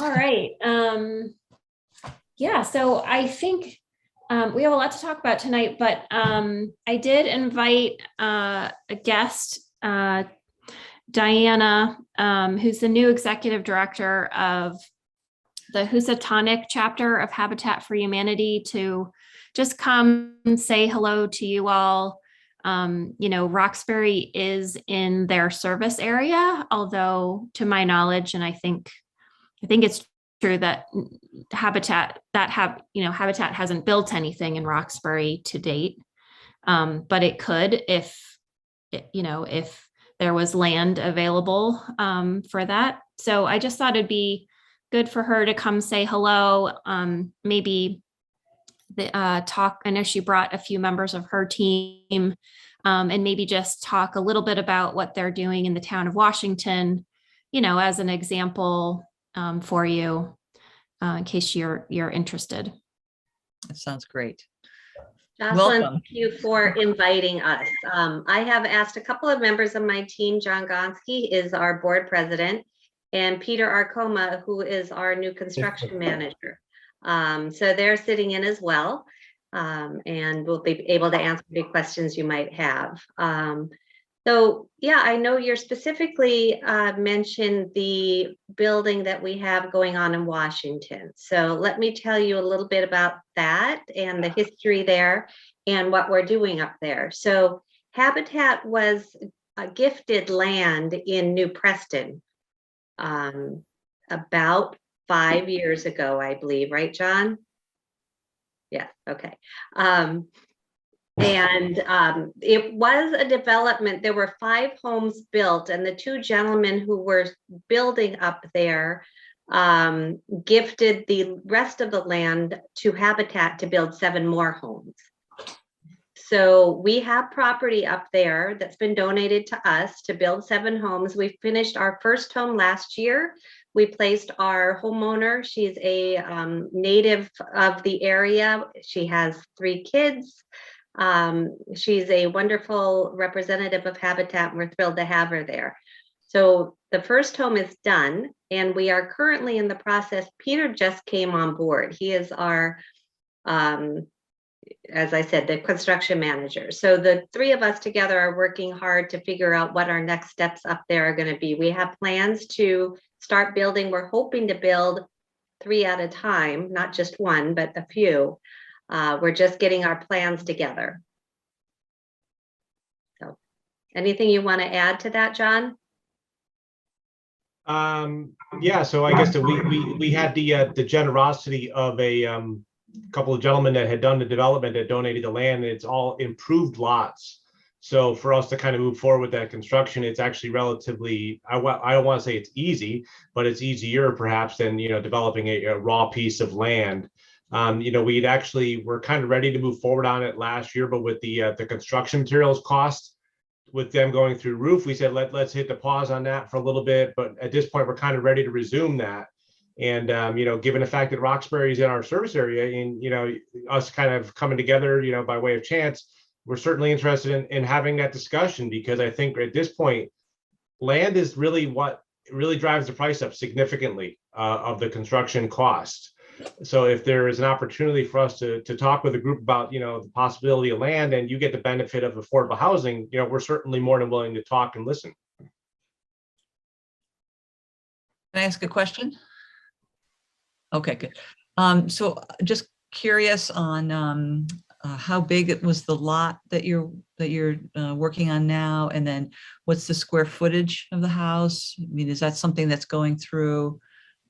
All right. Yeah, so I think we have a lot to talk about tonight, but I did invite a guest, Diana, who's the new executive director of the Housatonic chapter of Habitat for Humanity, to just come and say hello to you all. Roxbury is in their service area, although to my knowledge, and I think it's true that Habitat hasn't built anything in Roxbury to date, but it could if there was land available for that. So I just thought it'd be good for her to come say hello. Maybe talk. I know she brought a few members of her team, and maybe just talk a little bit about what they're doing in the town of Washington, as an example for you, in case you're interested. That sounds great. Jocelyn, Welcome. thank you for inviting us. I have asked a couple of members of my team. John Gonski is our board president, and Peter Arcoma, who is our new construction manager. So they're sitting in as well, and we'll be able to answer any questions you might have. So yeah, I know you're specifically mentioned the building that we have going on in Washington. So let me tell you a little bit about that and the history there and what we're doing up there. So Habitat was gifted land in New Preston about 5 years ago, I believe, right, John? Yeah, okay. It was a development. There were 5 homes built, and the 2 gentlemen who were building up there gifted the rest of the land to Habitat to build 7 more homes. So we have property up there that's been donated to us to build 7 homes. We finished our first home last year. We placed our homeowner. She's a native of the area. She has 3 kids. She's a wonderful representative of Habitat, and we're thrilled to have her there. So the first home is done, and we are currently in the process. Peter just came on board. He is our, as I said, the construction manager. So the 3 of us together are working hard to figure out what our next steps up there are going to be. We have plans to start building. We're hoping to build 3 at a time, not just 1, but a few. We're just getting our plans together. So anything you want to add to that, John? Yeah, so I guess that we had the generosity of a couple of gentlemen that had done the development, that donated the land, and it's all improved lots. So for us to kind of move forward with that construction, it's actually relatively, I don't want to say it's easy, but it's easier perhaps than developing a raw piece of land. We'd actually were kind of ready to move forward on it last year, but with the construction materials cost, with them going through roof, we said let's hit the pause on that for a little bit. But at this point, we're kind of ready to resume that. And given the fact that Roxbury is in our service area, and us kind of coming together, by way of chance, we're certainly interested in having that discussion, because I think at this point, land is really what really drives the price up significantly of the construction cost. So if there is an opportunity for us to talk with a group about, the possibility of land, and you get the benefit of affordable housing, we're certainly more than willing to talk and listen. Can I ask a question? Okay, good. So just curious on how big it was the lot that you're working on now, and then what's the square footage of the house? I mean, is that something that's going through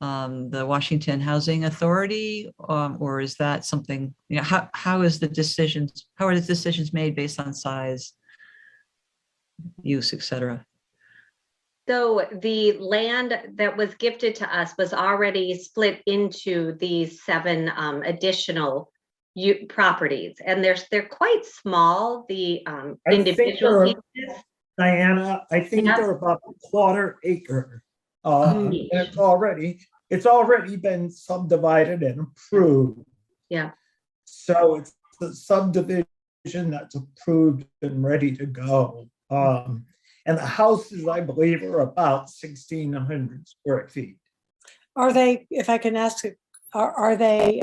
the Washington Housing Authority, or is that something, how are the decisions made based on size, use, etc.? So the land that was gifted to us was already split into these 7 additional properties, and they're quite small. The individual pieces. Diana, I think they're about a 1/4 acre. And it's already been subdivided and approved. Yeah. So it's the subdivision that's approved and ready to go. And the houses, I believe, are about 1,600 square feet. Are they, if I can ask, are they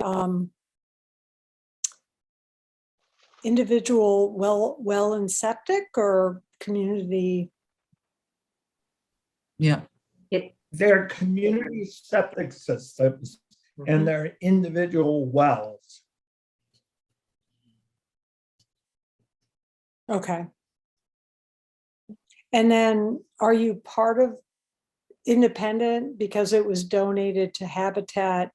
individual well and septic or community? Yeah. They're community septic systems and they're individual wells. Okay. And then are you part of independent because it was donated to Habitat,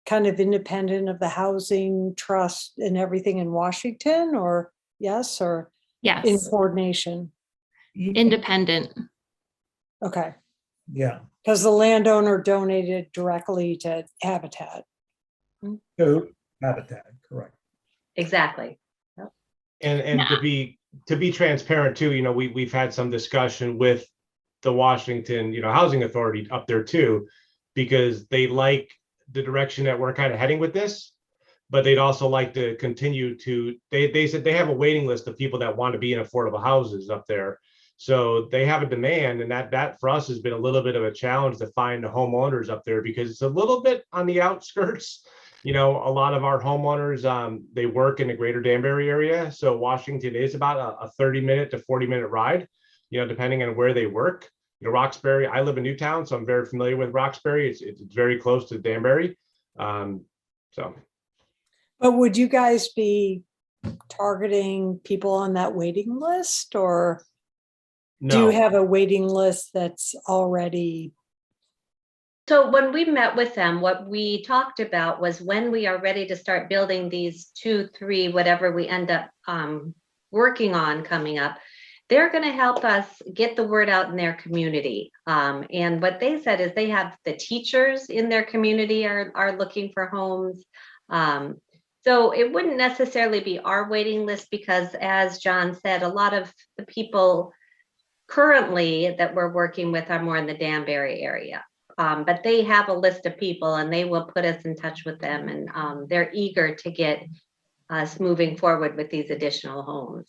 kind of independent of the housing trust and everything in Washington, or yes, or in Yes, coordination? independent. Okay, Yeah, because the landowner donated directly to Habitat. to Habitat, correct. Exactly. And Yeah. to be transparent too, we've had some discussion with the Washington, Housing Authority up there too, because they like the direction that we're kind of heading with this, but they'd also like to continue to, they said they have a waiting list of people that want to be in affordable houses up there. So they have a demand, and that for us has been a little bit of a challenge to find the homeowners up there because it's a little bit on the outskirts. A lot of our homeowners, they work in the greater Danbury area. So Washington is about a 30-minute to 40-minute ride, depending on where they work. Roxbury, I live in Newtown, so I'm very familiar with Roxbury. It's very close to Danbury. So. But would you guys be targeting people on that waiting list, or do you No, have a waiting list that's already? So when we met with them, what we talked about was when we are ready to start building these 2, 3, whatever we end up working on coming up, they're going to help us get the word out in their community. And what they said is they have the teachers in their community are looking for homes. So it wouldn't necessarily be our waiting list because, as John said, a lot of the people currently that we're working with are more in the Danbury area. But they have a list of people and they will put us in touch with them, and they're eager to get us moving forward with these additional homes.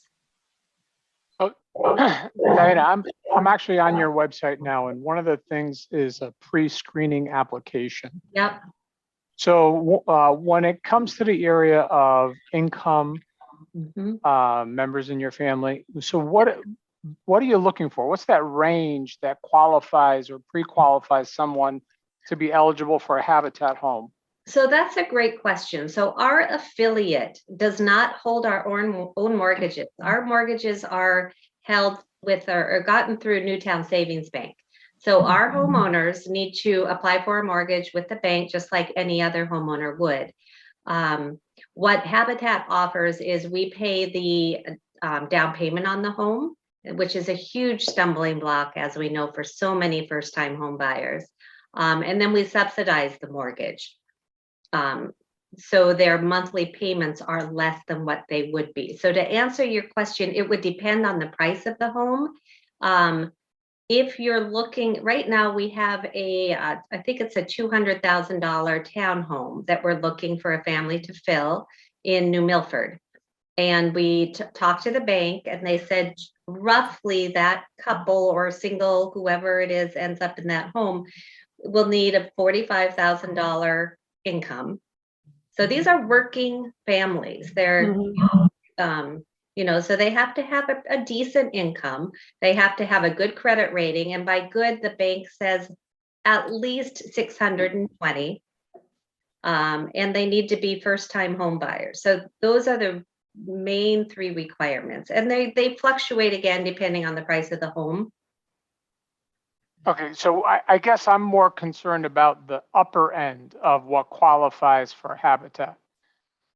Diana, I'm actually on your website now, and one of the things is a pre-screening application. Yep. So when it comes to the area of income members in your family, so what are you looking for? What's that range that qualifies or pre-qualifies someone to be eligible for a Habitat home? So that's a great question. So our affiliate does not hold our own mortgages. Our mortgages are held with or gotten through Newtown Savings Bank. So our homeowners need to apply for a mortgage with the bank just like any other homeowner would. What Habitat offers is we pay the down payment on the home, which is a huge stumbling block, as we know, for so many first-time home buyers. And then we subsidize the mortgage. So their monthly payments are less than what they would be. So to answer your question, it would depend on the price of the home. If you're looking, right now we have I think it's a $200,000 townhome that we're looking for a family to fill in New Milford. And we talked to the bank and they said roughly that couple or single, whoever it is, ends up in that home will need a $45,000 income. So these are working families. They're, so they have to have a decent income. They have to have a good credit rating. And by good, the bank says at least 620. And they need to be first-time home buyers. So those are the main 3 requirements. And they fluctuate again, depending on the price of the home. Okay, so I guess I'm more concerned about the upper end of what qualifies for Habitat.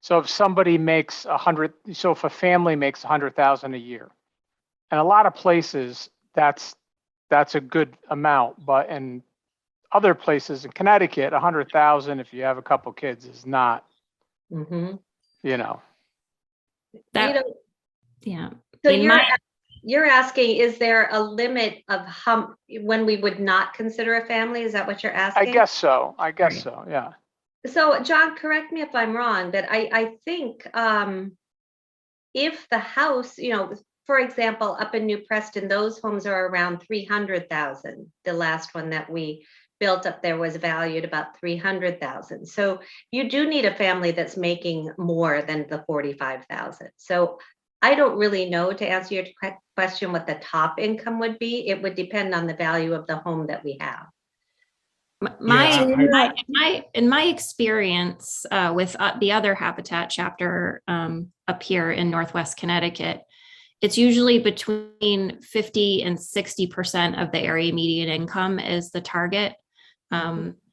So if somebody makes if a family makes 100,000 a year, and a lot of places that's a good amount, but in other places in Connecticut, 100,000 if you have a couple kids is not, That, yeah. So you're asking, is there a limit of when we would not consider a family? Is that what you're asking? I guess so, yeah. So John, correct me if I'm wrong, but I think if the house, for example, up in New Preston, those homes are around 300,000, the last one that we built up there was valued about 300,000. So you do need a family that's making more than the 45,000. So I don't really know, to answer your question, what the top income would be. It would depend on the value of the home that we have. In my experience with the other Habitat chapter up here in Northwest Connecticut, it's usually between 50 and 60% of the area median income is the target,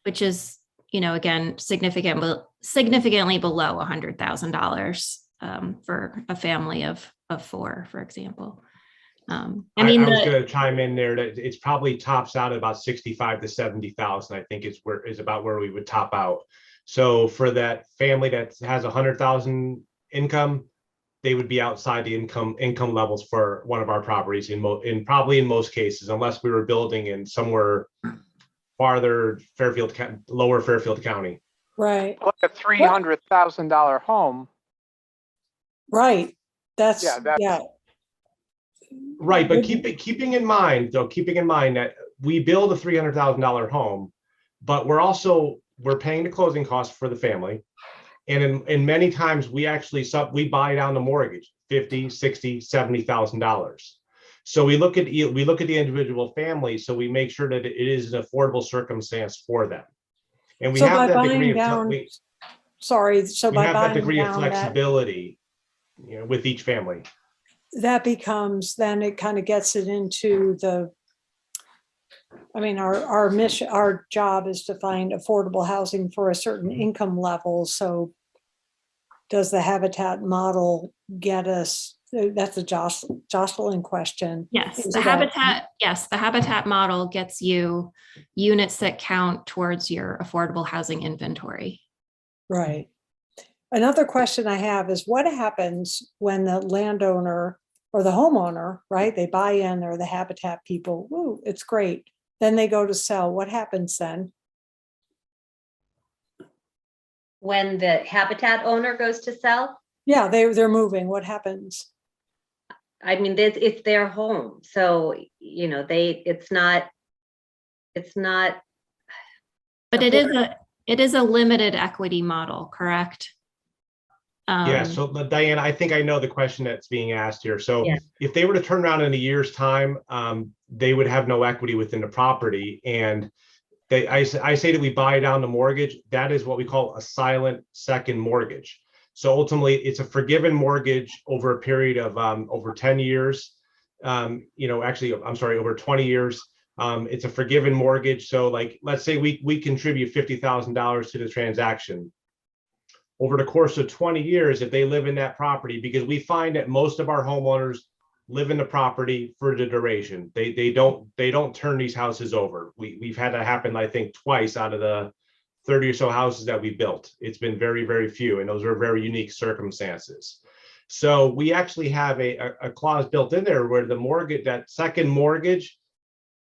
which is, again, significantly below $100,000 for a family of four, for example. I was going to chime in there that it's probably tops out at about 65 to 70,000. I think is about where we would top out. So for that family that has 100,000 income, they would be outside the income levels for one of our properties in probably in most cases, unless we were building in somewhere farther lower Fairfield County. Right. Like a $300,000 home. Right. That's, Yeah, Right, but keeping in mind that we build a $300,000 home, but we're paying the closing costs for the family. And in many times we buy down the mortgage, $50,000, $60,000, $70,000. So we look at the individual family, so we make sure that it is an affordable circumstance for them. And we have that degree of flexibility, with each family. That becomes, then it kind of gets it into our mission, our job is to find affordable housing for a certain income level. So does the Habitat model get us? That's a Jocelyn question. Yes, the Habitat model gets you units that count towards your affordable housing inventory. Right. Another question I have is, what happens when the landowner or the homeowner, right? They buy in, they're the Habitat people. Woo, it's great. Then they go to sell. What happens then? When the Habitat owner goes to sell? Yeah, they're moving. What happens? I mean, it's their home. So, it's not. But it is a limited equity model, correct? Yeah, so Diane, I think I know the question that's being asked here. So Yeah. If they were to turn around in a year's time, they would have no equity within the property. And I say that we buy down the mortgage. That is what we call a silent second mortgage. So ultimately, it's a forgiven mortgage over a period of over 10 years. Over 20 years. It's a forgiven mortgage. So let's say we contribute $50,000 to the transaction. Over the course of 20 years, if they live in that property, because we find that most of our homeowners live in the property for the duration. They don't turn these houses over. We've had that happen, I think, twice out of the 30 or so houses that we built. It's been very, very few, and those are very unique circumstances. So we actually have a clause built in there where that second mortgage,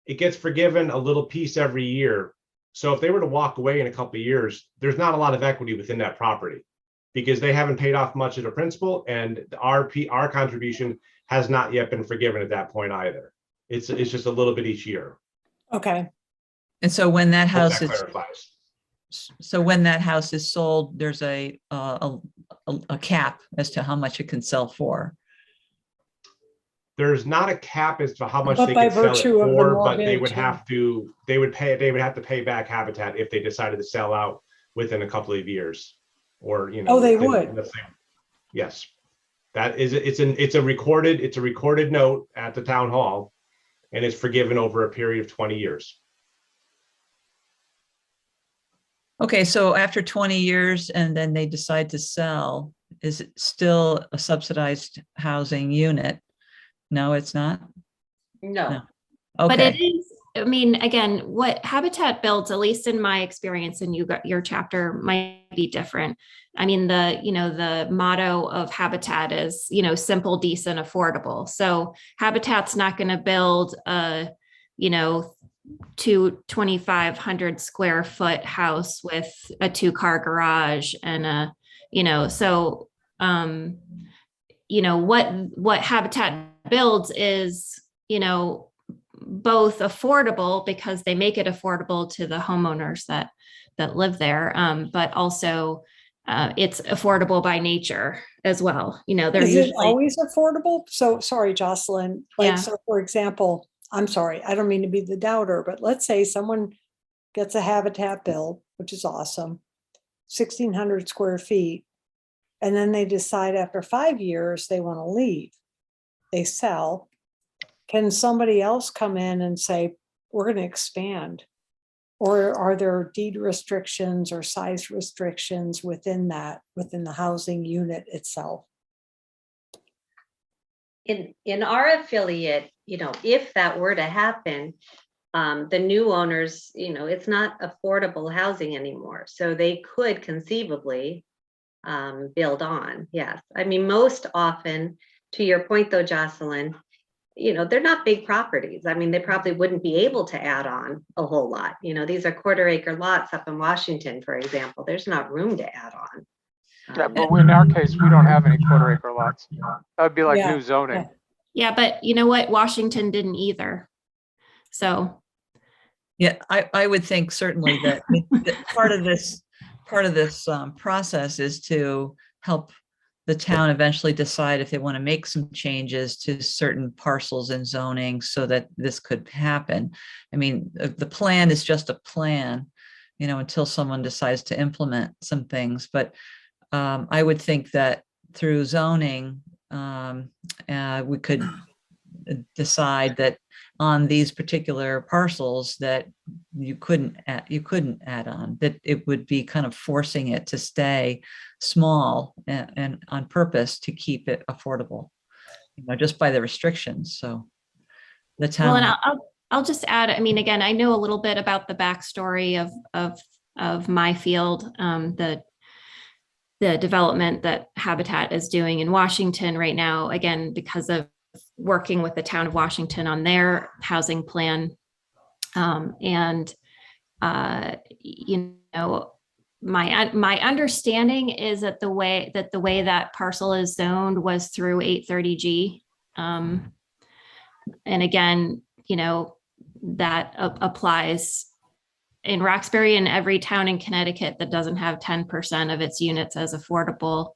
it gets forgiven a little piece every year. So if they were to walk away in a couple of years, there's not a lot of equity within that property because they haven't paid off much of the principal, and our contribution has not yet been forgiven at that point either. It's just a little bit each year. Okay. And so when that house is clarifies. So when that house is sold, there's a cap as to how much it can sell for. There's not a cap as to how much But they by could sell it virtue of the for, but they mortgage, would yeah. have to pay back Habitat if they decided to sell out within a couple of years, or Oh, they would. Yes, that is it's a recorded note at the town hall, and it's forgiven over a period of 20 years. Okay, so after 20 years and then they decide to sell, is it still a subsidized housing unit? No, it's not? No. Okay. But it is, again, what Habitat builds, at least in my experience, and your chapter might be different. The motto of Habitat is, simple, decent, affordable. So Habitat's not going to build a, 2,500 square foot house with a 2-car garage and what Habitat builds is, both affordable because they make it affordable to the homeowners that live there, but also it's affordable by nature as well. They're Is it usually, always affordable? So, sorry, Jocelyn, Yeah. so for example, I'm sorry, I don't mean to be the doubter, but let's say someone gets a Habitat build, which is awesome, 1,600 square feet, and then they decide after 5 years they want to leave. They sell. Can somebody else come in and say, we're going to expand? Or are there deed restrictions or size restrictions within the housing unit itself? In our affiliate, if that were to happen, the new owners, it's not affordable housing anymore. So they could conceivably build on. Yes. I mean, most often, to your point though, Jocelyn, they're not big properties. I mean, they probably wouldn't be able to add on a whole lot. These are quarter-acre lots up in Washington, for example. There's not room to add on. Yeah, but in our case, we don't have any quarter-acre lots. That would be like Yeah, new zoning. yeah, but you know what? Washington didn't either. So Yeah, I would think certainly that part of this process is to help the town eventually decide if they want to make some changes to certain parcels and zoning so that this could happen. I mean, the plan is just a plan, until someone decides to implement some things. But I would think that through zoning, we could decide that on these particular parcels that you couldn't add on, that it would be kind of forcing it to stay small and on purpose to keep it affordable, just by the restrictions. So the town. well, and I'll just add, I mean, again, I know a little bit about the backstory of my field, the development that Habitat is doing in Washington right now, again, because of working with the town of Washington on their housing plan. My understanding is that the way that parcel is zoned was through 830G. And again, that applies in Roxbury and every town in Connecticut that doesn't have 10% of its units as affordable,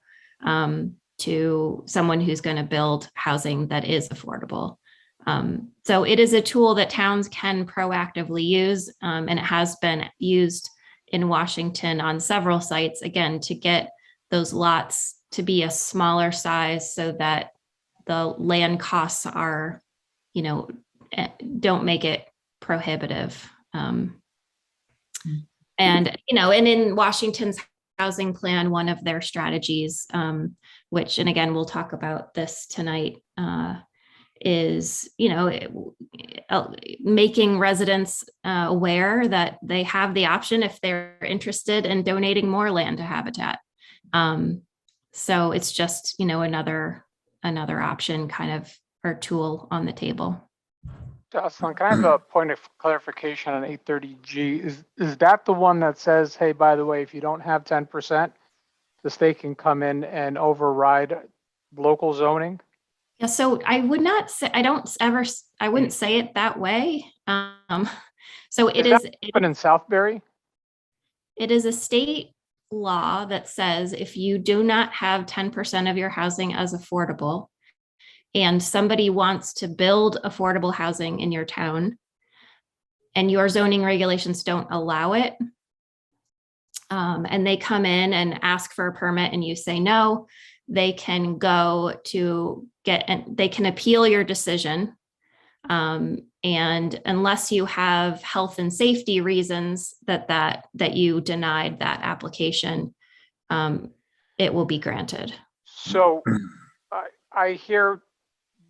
to someone who's going to build housing that is affordable. So it is a tool that towns can proactively use, and it has been used in Washington on several sites, again, to get those lots to be a smaller size so that the land costs are, don't make it prohibitive. And in Washington's housing plan, one of their strategies, which, and again, we'll talk about this tonight, is, making residents aware that they have the option if they're interested in donating more land to Habitat. So it's just, another option kind of, or tool on the table. Jocelyn, can I have a point of clarification on 830G? Is that the one that says, hey, by the way, if you don't have 10%, the state can come in and override local zoning? Yeah, so I would not say, I wouldn't say it that way. So it is in Southbury? It is a state law that says if you do not have 10% of your housing as affordable, and somebody wants to build affordable housing in your town, and your zoning regulations don't allow it, and they come in and ask for a permit and you say no, they can they can appeal your decision. And unless you have health and safety reasons that you denied that application, it will be granted. So I hear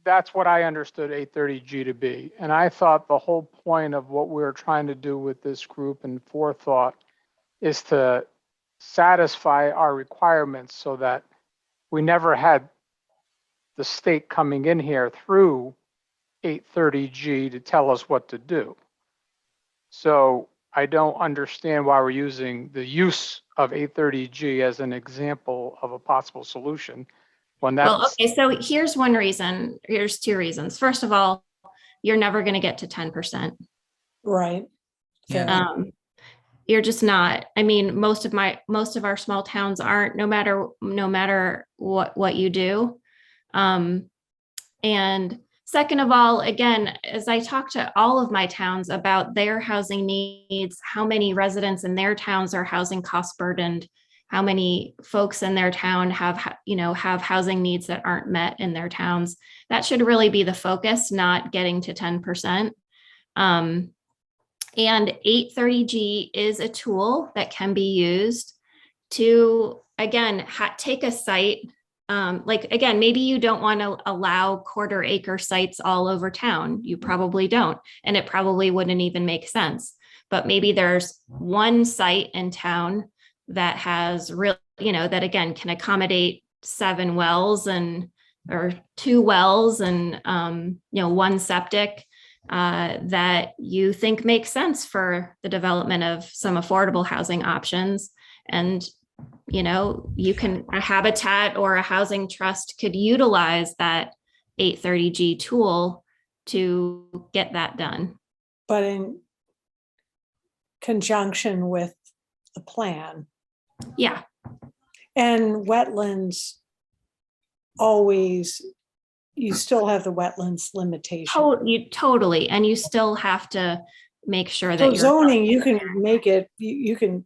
that's what I understood 830G to be. And I thought the whole point of what we were trying to do with this group and forethought is to satisfy our requirements so that we never had the state coming in here through 830G to tell us what to do. So I don't understand why we're using the use of 830G as an example of a possible solution when that's... Well, okay, so here's one reason. Here's two reasons. First of all, you're never going to get to 10%. Right. Yeah. Fair. You're just not. I mean, most of our small towns aren't, no matter what you do. And second of all, again, as I talk to all of my towns about their housing needs, how many residents in their towns are housing cost burdened, how many folks in their town have housing needs that aren't met in their towns, that should really be the focus, not getting to 10%. And 830G is a tool that can be used to, again, take a site. Again, maybe you don't want to allow quarter-acre sites all over town. You probably don't. And it probably wouldn't even make sense. But maybe there's one site in town that has that again can accommodate 7 wells or 2 wells and one septic. That you think makes sense for the development of some affordable housing options. And, a Habitat or a housing trust could utilize that 830G tool to get that done. But in conjunction with the plan. Yeah. And wetlands, always, you still have the wetlands limitation. Totally. And you still have to make sure that So you're zoning, you can make it, you can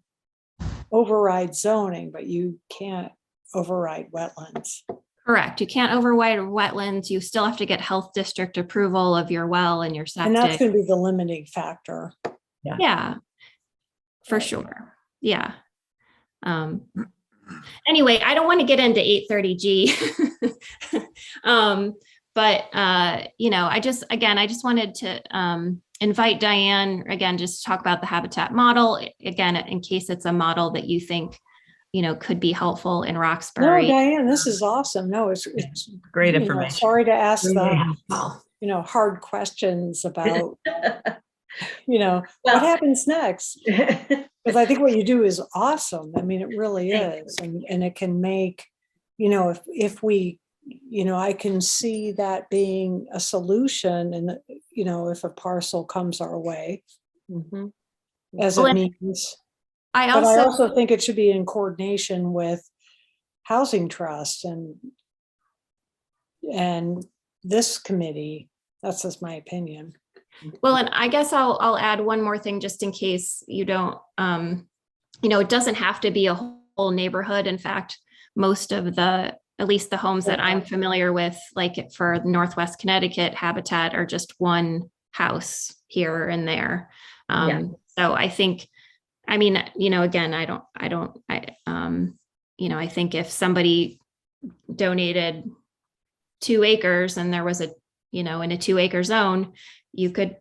override zoning, but you can't override wetlands. correct. You can't override wetlands. You still have to get health district approval of your well and your septic. And that's going to be the limiting factor. Yeah, for sure. Yeah. Anyway, I don't want to get into 830G. But I just wanted to invite Diane again, just talk about the habitat model again, in case it's a model that you think, could be helpful in No, Roxbury. Diane, this is awesome. No, it's Great information. Sorry to ask Really the, helpful. hard questions about, Well- what happens next? Because I think what you do is awesome. I mean, it really is. And it can make, if we, I can see that being a solution and, if a parcel comes our way Mhm. as Well, it and means. I But I also, also think it should be in coordination with Housing Trust and this committee. That's just my opinion. well, and I guess I'll add one more thing just in case you don't, it doesn't have to be a whole neighborhood. In fact, most of at least the homes that I'm familiar with, like for Northwest Connecticut Habitat, are just one house here and there. So I think, again, I think if somebody donated 2 acres and there was in a 2-acre zone, you could,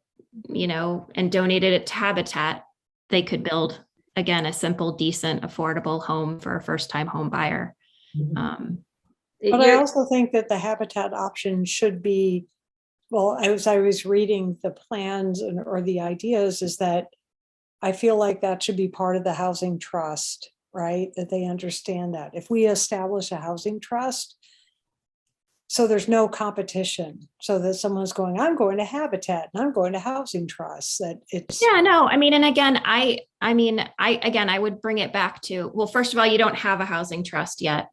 and donated it to Habitat, they could build, again, a simple, decent, affordable home for a first-time home buyer. But I also think that the habitat option should be, well, as I was reading the plans or the ideas, is that I feel like that should be part of the housing trust, right? That they understand that. If we establish a housing trust, so there's no competition, so that someone's going, I'm going to Habitat and I'm going to Housing Trust, that it's. Yeah, no, and again, I would bring it back to, well, first of all, you don't have a housing trust yet.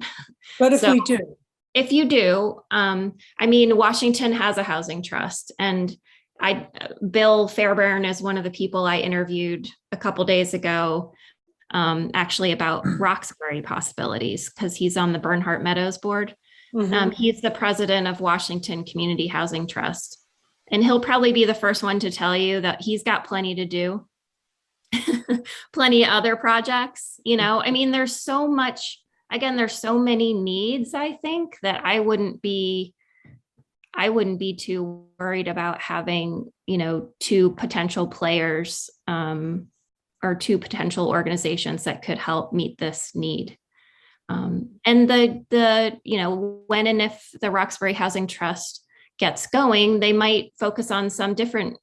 But if we do. If you do, Washington has a housing trust, and Bill Fairbairn is one of the people I interviewed a couple days ago, actually about Roxbury possibilities, because he's on the Bernhardt Meadows board. He's the president of Washington Community Housing Trust, and he'll probably be the first one to tell you that he's got plenty to do, plenty of other projects. There's so much. Again, there's so many needs, I think, that I wouldn't be too worried about having, 2 potential players or 2 potential organizations that could help meet this need. And when and if the Roxbury Housing Trust gets going, they might focus on some different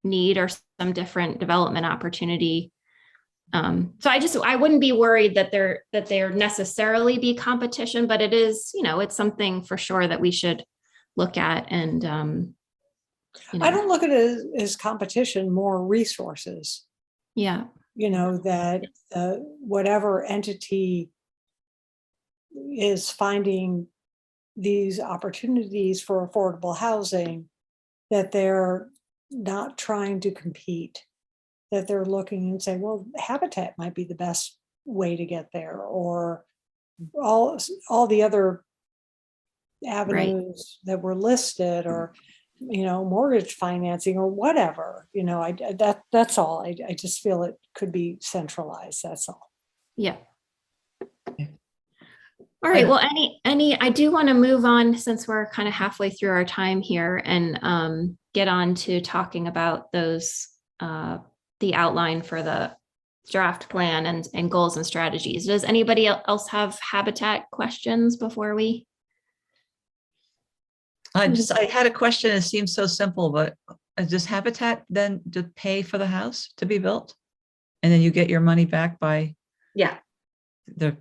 need or some different development opportunity. So I wouldn't be worried that there necessarily be competition, but it is, it's something for sure that we should look at and I don't look at it as competition, more resources, Yeah, that whatever entity is finding these opportunities for affordable housing, that they're not trying to compete, that they're looking and saying, well, Habitat might be the best way to get there, or all the other avenues that were listed, or mortgage financing or whatever. That's all. I just feel it could be centralized. That's all. yeah. All right, well, I do want to move on, since we're kind of halfway through our time here, and get on to talking about those, the outline for the draft plan and goals and strategies. Does anybody else have Habitat questions before we? I had a question. It seems so simple, but does Habitat then to pay for the house to be built? And then you get your money back by Yeah. the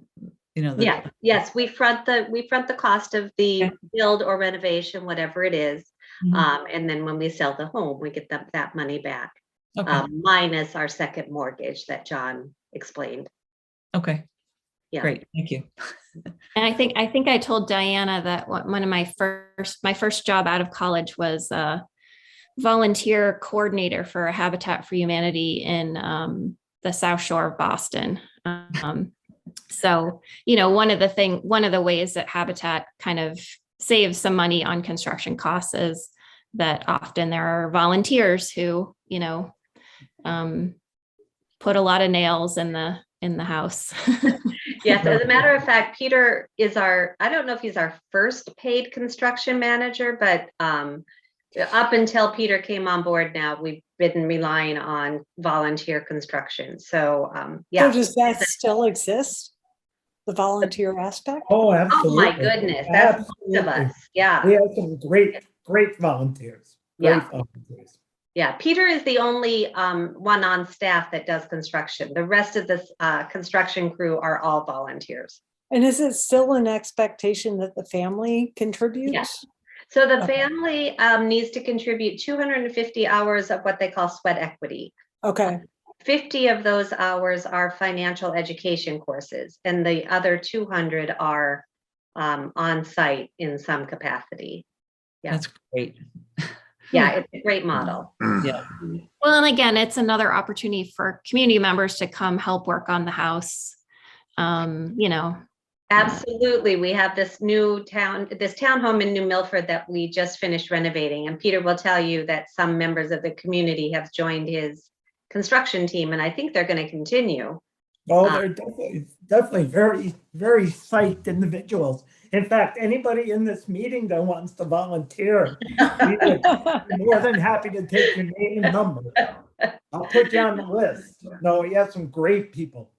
Yes, we front the cost of the Okay. build or renovation, whatever it is. Mhm. And then when we sell the home, we get that money back, Okay. minus our second mortgage that John explained. Okay. Yeah. Great. Thank you. And I think I told Diana that one of my first job out of college was a volunteer coordinator for Habitat for Humanity in the South Shore of Boston. So, one of the ways that Habitat kind of saves some money on construction costs is that often there are volunteers who, put a lot of nails in the house. Yes, as a matter of fact, Peter is I don't know if he's our first paid construction manager, but up until Peter came on board now, we've been relying on volunteer construction. So, So does that still exist? The volunteer aspect? Oh, Oh absolutely. my goodness, that's most of Absolutely. us. Yeah. We have some great volunteers. Yeah. Volunteers. Yeah, Peter is the only one on staff that does construction. The rest of the construction crew are all volunteers. And is it still an expectation that the family contributes? Yes. So the Okay. family needs to contribute 250 hours of what they call sweat equity. Okay. 50 of those hours are financial education courses, and the other 200 are on site in some capacity. Yeah. That's great. Yeah, it's a great model. Yeah. Well, and again, it's another opportunity for community members to come help work on the house. Absolutely. We have this townhome in New Milford that we just finished renovating. And Peter will tell you that some members of the community have joined his construction team, and I think they're going to continue. Oh, they're definitely very, very psyched individuals. In fact, anybody in this meeting that wants to volunteer, we're more than happy to take your name and number. I'll put you on the list. No, we have some great people.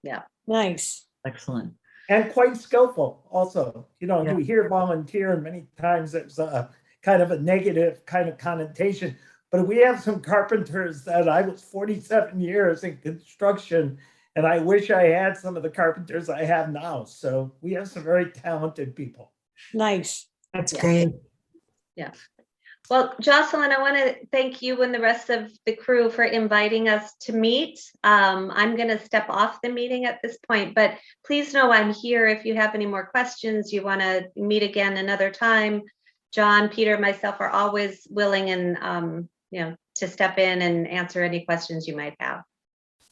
Yeah. Nice. Excellent. And quite skillful also. Yeah. You hear volunteer, and many times it's a kind of a negative kind of connotation. But we have some carpenters that I was 47 years in construction, and I wish I had some of the carpenters I have now. So we have some very talented people. Nice. That's Yeah. great. Yeah. Well, Jocelyn, I want to thank you and the rest of the crew for inviting us to meet. I'm going to step off the meeting at this point, but please know I'm here if you have any more questions, you want to meet again another time. John, Peter, myself are always willing and to step in and answer any questions you might have.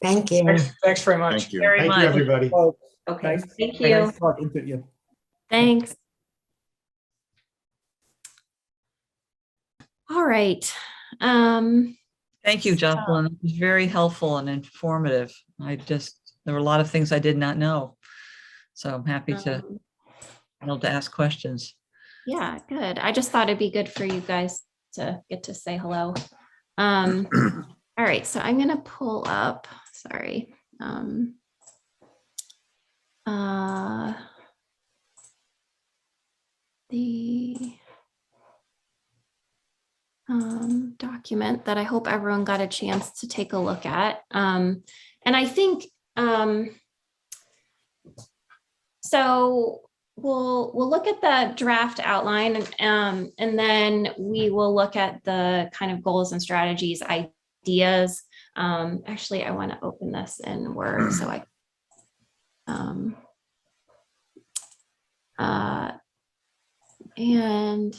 Thank you. Thanks very much. Thank you. Very Thank much. you, everybody. Well, Okay, nice, thank you. Nice talking to you. Thanks. All right. Thank you, Jocelyn. It was very helpful and informative. There were a lot of things I did not know. So I'm happy to be able to ask questions. Yeah, good. I just thought it'd be good for you guys to get to say hello. All right, so I'm gonna pull up, sorry. The document that I hope everyone got a chance to take a look at. And I think, so we'll look at the draft outline, and then we will look at the kind of goals and strategies, ideas. Actually, I want to open this in Word so I and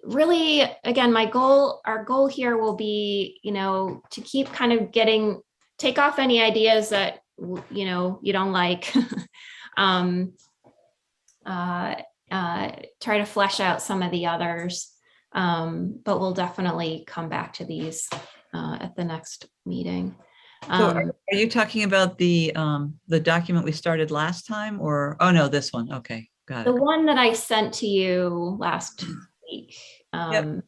really, again, our goal here will be, to keep kind of take off any ideas that, you don't like. Try to flesh out some of the others. But we'll definitely come back to these at the next meeting. So are you talking about the document we started last time, or, oh no, this one? Okay, got The it. one that I sent to you last week. Yep.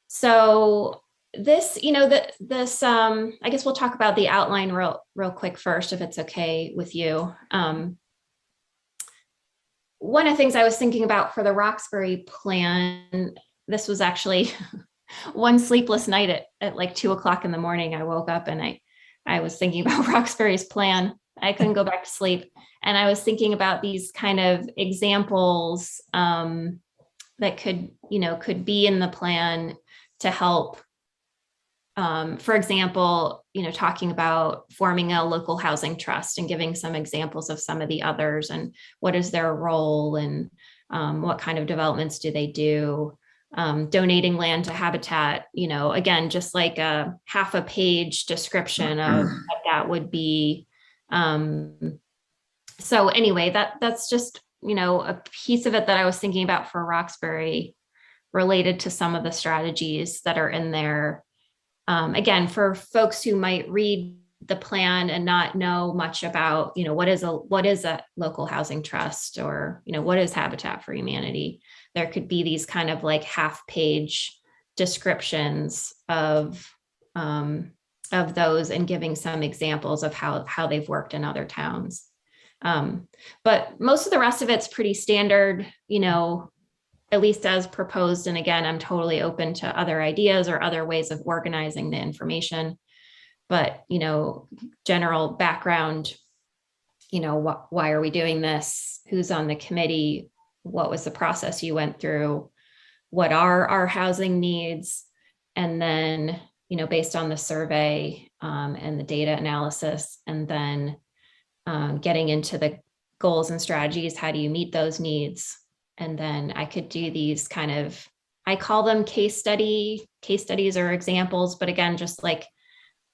So this, I guess we'll talk about the outline real quick first, if it's okay with you. One of the things I was thinking about for the Roxbury plan, this was actually one sleepless night at like 2:00 in the morning. I woke up and I was thinking about Roxbury's plan. I couldn't go back to sleep. And I was thinking about these kind of examples that could be in the plan to help. For example, talking about forming a local housing trust and giving some examples of some of the others and what is their role and what kind of developments do they do. Donating land to Habitat, again, just like a half a page description of what that would be. So anyway, that's just, a piece of it that I was thinking about for Roxbury related to some of the strategies that are in there. Again, for folks who might read the plan and not know much about, what is a local housing trust, or, what is Habitat for Humanity? There could be these kind of like half-page descriptions of those and giving some examples of how they've worked in other towns. But most of the rest of it's pretty standard, at least as proposed. And again, I'm totally open to other ideas or other ways of organizing the information. But, general background, why are we doing this? Who's on the committee? What was the process you went through? What are our housing needs? And then, based on the survey and the data analysis, and then getting into the goals and strategies, how do you meet those needs? And then I could do these kind of, I call them case studies or examples, but again, just like,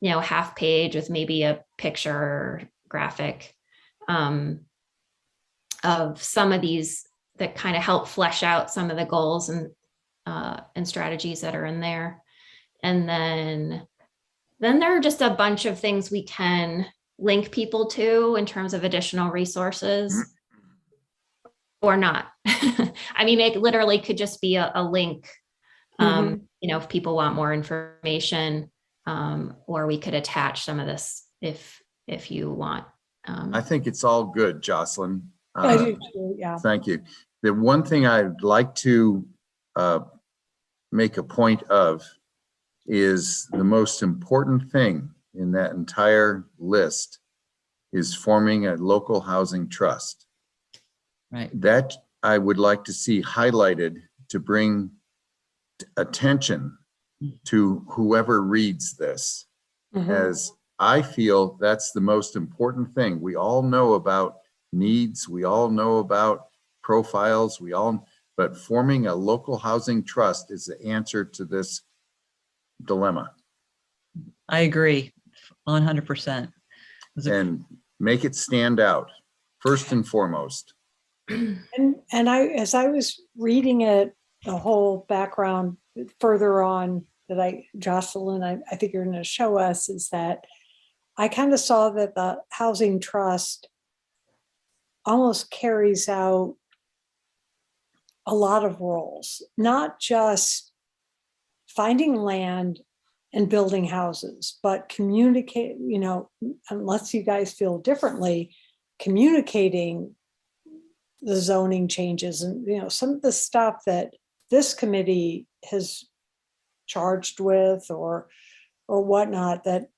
half page with maybe a picture or graphic of some of these that kind of help flesh out some of the goals and strategies that are in there. And then there are just a bunch of things we can link people to in terms of additional resources. Or not. I mean, it literally could just be a link, if people want more information, or we could attach some of this if you want. I think it's all good, Jocelyn. I do too, yeah. Thank you. The one thing I'd like to make a point of is the most important thing in that entire list is forming a local housing trust. Right. That I would like to see highlighted to bring attention to whoever reads this, as I feel that's the most important thing. We all know about needs, we all know about profiles, but forming a local housing trust is the answer to this dilemma. I agree 100%. And make it stand out first and foremost. And as I was reading it, the whole background further on that Jocelyn, I think you're going to show us, is that I kind of saw that the housing trust almost carries out a lot of roles, not just finding land and building houses, but communicate, unless you guys feel differently, communicating the zoning changes and, some of the stuff that this committee has charged with or whatnot, that,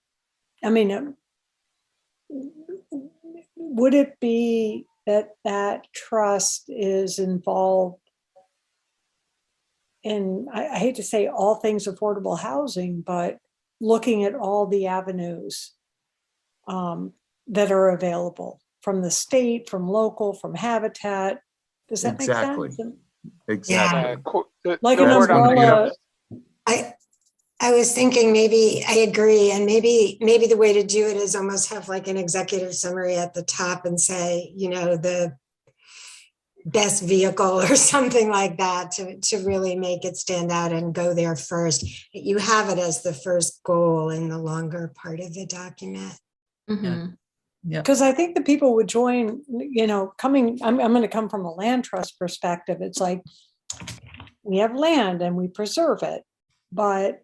I mean, would it be that that trust is involved in, I hate to say all things affordable housing, but looking at all the avenues that are available from the state, from local, from Habitat? Does that make Exactly. sense? Exactly. Like the an word I'm thinking of umbrella. is- I was thinking maybe, I agree, and maybe the way to do it is almost have like an executive summary at the top and say, the best vehicle or something like that to really make it stand out and go there first. You have it as the first goal in the longer part of the document. Mhm. Yeah. Because I think the people would join, I'm going to come from a land trust perspective. It's like, we have land and we preserve it, but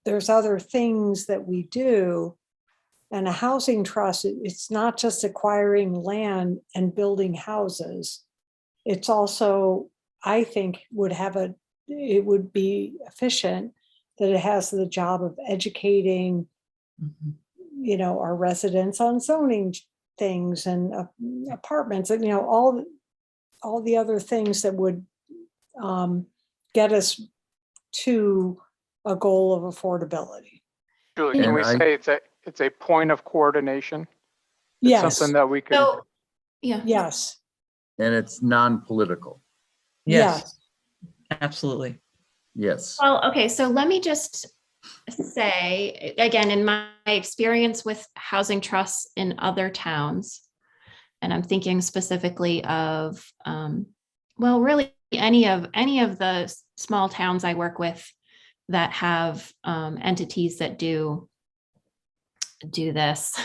there's other things that we do. And a housing trust, it's not just acquiring land and building houses. It's also, I think, it would be efficient that it has the job of educating, our residents on zoning things and apartments and, all the other things that would get us to a goal of affordability. Julie, can And we say it's a point of coordination? It's Yes, something that we can, So, yeah. yes, And it's non-political. Yes, absolutely. Yes. Well, okay, so let me just say, again, in my experience with housing trusts in other towns, and I'm thinking specifically of, well, really any of the small towns I work with that have entities that do this.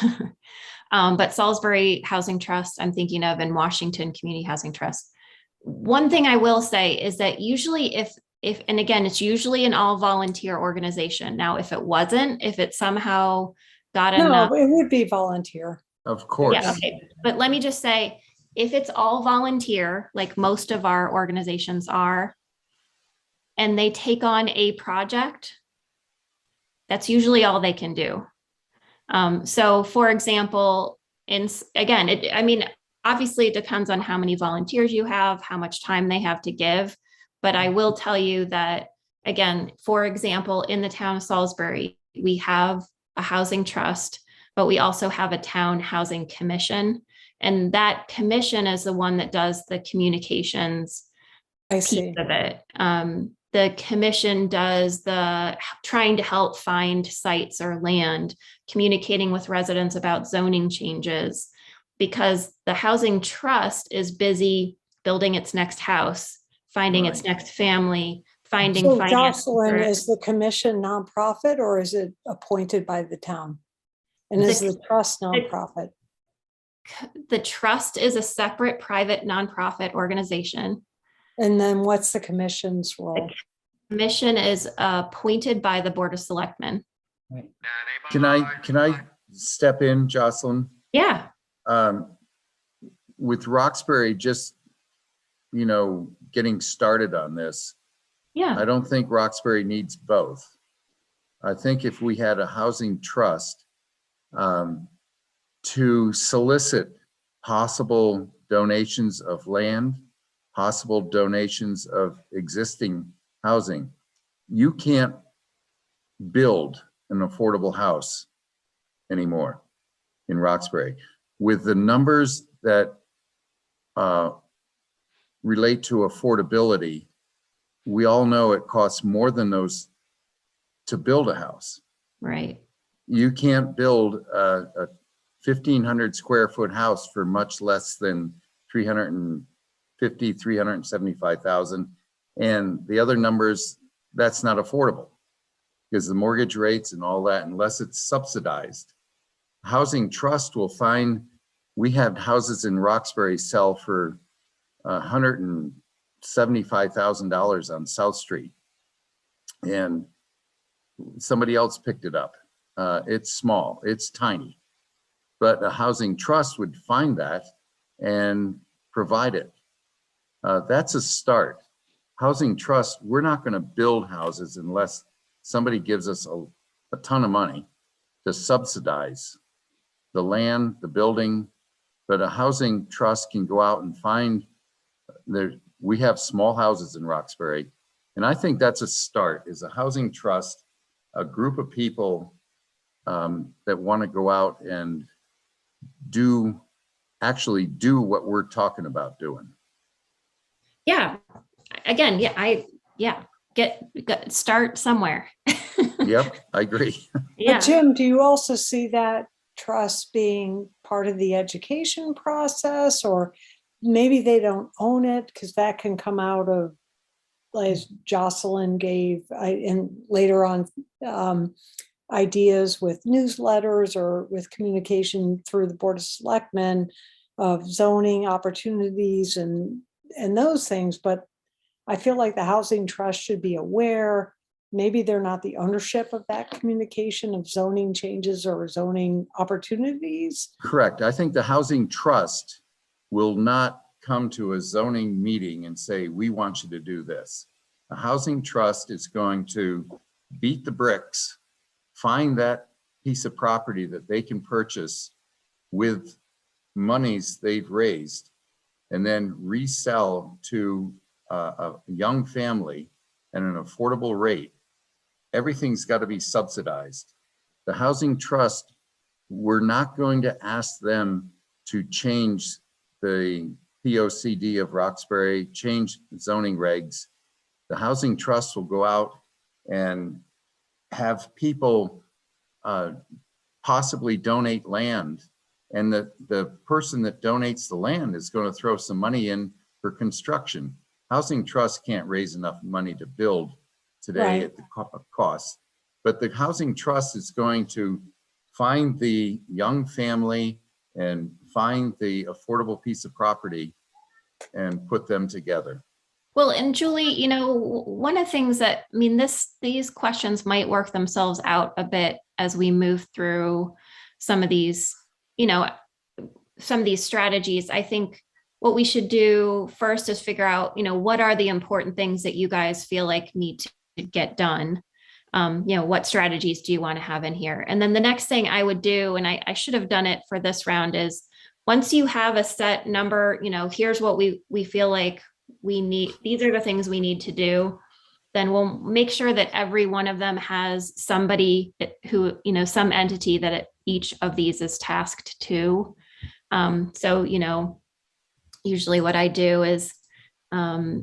But Salisbury Housing Trust, I'm thinking of, and Washington Community Housing Trust. One thing I will say is that usually if, and again, it's usually an all volunteer organization. Now, if it somehow got enough. no, it would be volunteer. Of course. Yeah, okay. But let me just say, if it's all volunteer, like most of our organizations are, and they take on a project, that's usually all they can do. So for example, obviously it depends on how many volunteers you have, how much time they have to give. But I will tell you that, again, for example, in the town of Salisbury, we have a housing trust, but we also have a town housing commission. And that commission is the one that does the communications I piece see. of it. The commission does the trying to help find sites or land, communicating with residents about zoning changes, because the housing trust is busy building its next house, finding its next family, finding So finance. Jocelyn, is the commission nonprofit or is it appointed by the town? And is the trust nonprofit? The trust is a separate private nonprofit organization. And then what's the commission's role? Commission is appointed by the Board of Selectmen. Can I step in, Jocelyn? Yeah. With Roxbury just, getting started on this, Yeah. I don't think Roxbury needs both. I think if we had a housing trust to solicit possible donations of land, possible donations of existing housing, you can't build an affordable house anymore in Roxbury. With the numbers that relate to affordability, we all know it costs more than those to build a house. Right. You can't build a 1,500 square foot house for much less than 375,000. And the other numbers, that's not affordable because the mortgage rates and all that, unless it's subsidized. Housing trust will find, we had houses in Roxbury sell for $175,000 on South Street. And somebody else picked it up. It's small, it's tiny, but a housing trust would find that and provide it. That's a start. Housing trust, we're not going to build houses unless somebody gives us a ton of money to subsidize the land, the building, but a housing trust can go out and find we have small houses in Roxbury. And I think that's a start, is a housing trust, a group of people that want to go out and actually do what we're talking about doing. Yeah. Again, start somewhere. Yep, I agree. Yeah. But Jim, do you also see that trust being part of the education process, or maybe they don't own it because that can come out of, as Jocelyn gave, and later on, ideas with newsletters or with communication through the Board of Selectmen of zoning opportunities and those things. But I feel like the housing trust should be aware. Maybe they're not the ownership of that communication of zoning changes or zoning opportunities. Correct. I think the housing trust will not come to a zoning meeting and say, we want you to do this. A housing trust is going to beat the bricks, find that piece of property that they can purchase with monies they've raised, and then resell to a young family at an affordable rate. Everything's got to be subsidized. The housing trust, we're not going to ask them to change the POCD of Roxbury, change zoning regs. The housing trust will go out and have people possibly donate land, and the person that donates the land is going to throw some money in for construction. Housing trust can't raise enough money to build today Right. at the cost, but the housing trust is going to find the young family and find the affordable piece of property and put them together. Well, and Julie, one of the things that, these questions might work themselves out a bit as we move through some of these, some of these strategies. I think what we should do first is figure out, what are the important things that you guys feel like need to get done? What strategies do you want to have in here? And then the next thing I would do, and I should have done it for this round, is once you have a set number, here's what we feel like we need, these are the things we need to do, then we'll make sure that every one of them has somebody who, some entity that each of these is tasked to. So, usually what I do is, add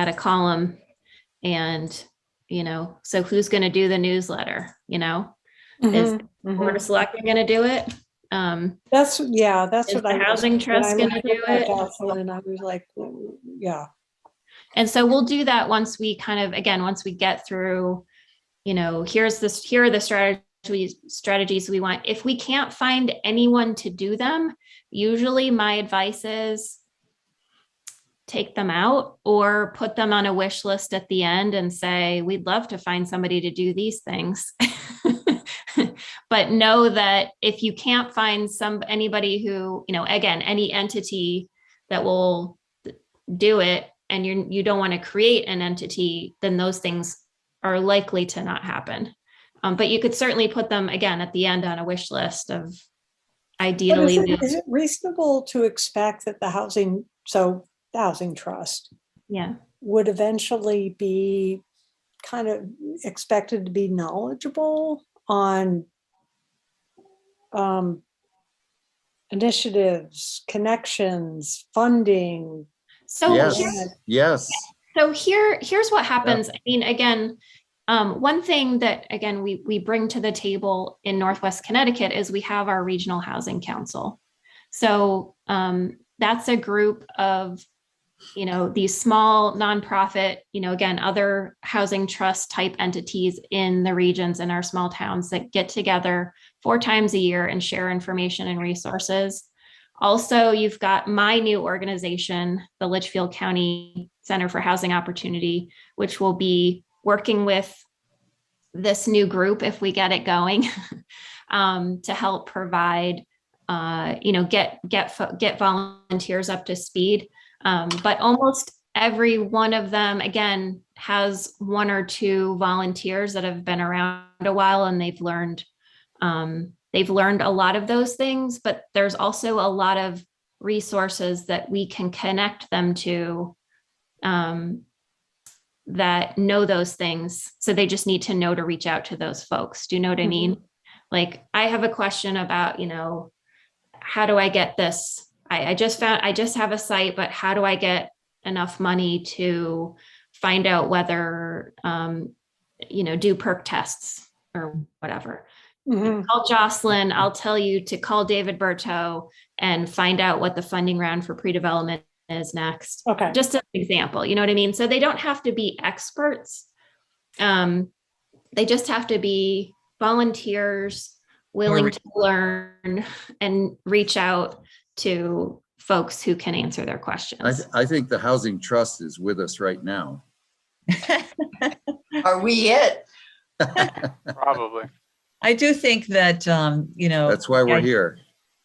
a column, and, so who's going to do the newsletter, is Board of Selectmen going to do it? That's Is what the I housing trust going to do it? And I was like, yeah. And so we'll do that once we once we get through, here are the strategies we want. If we can't find anyone to do them, usually my advice is take them out or put them on a wish list at the end and say, we'd love to find somebody to do these things. But know that if you can't find anybody who, again, any entity that will do it, and you don't want to create an entity, then those things are likely to not happen. But you could certainly put them again at the end on a wish list of ideally. Is it reasonable to expect that the housing trust would eventually be kind of expected to be knowledgeable on initiatives, connections, funding? So Yes. So here's what happens. Again, one thing that, again, we bring to the table in Northwest Connecticut is we have our Regional Housing Council. So that's a group of, these small nonprofit, again, other housing trust type entities in the regions in our small towns that get together 4 times a year and share information and resources. Also, you've got my new organization, the Litchfield County Center for Housing Opportunity, which will be working with this new group if we get it going to help provide, get volunteers up to speed. But almost every one of them, again, has 1 or 2 volunteers that have been around a while and they've learned They've learned a lot of those things, but there's also a lot of resources that we can connect them to that know those things. So they just need to know to reach out to those folks. Do you know what I mean? Like, I have a question about, how do I get this? I just have a site, but how do I get enough money to find out whether, do perk tests or whatever? Call Jocelyn. I'll tell you to call David Berto and find out what the funding round for pre-development is next. Okay. Just an example, you know what I mean? So they don't have to be experts. They just have to be volunteers willing to learn and reach out to folks who can answer their questions. I think the Housing Trust is with us right now. Are we it? Probably. I do think that, That's why we're here.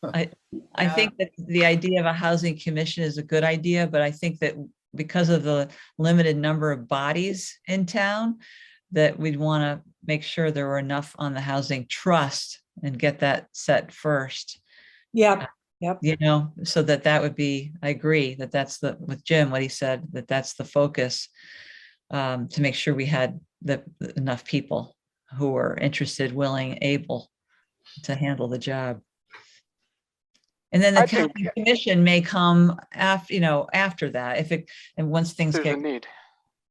I think that the idea of a housing commission is a good idea, but I think that because of the limited number of bodies in town, that we'd want to make sure there were enough on the housing trust and get that set first. Yeah. Yep. So that would be, I agree that that's with Jim, what he said, that's the focus, to make sure we had enough people who were interested, willing, able to handle the job. And then the county commission may come after that, and once things There's get. a need.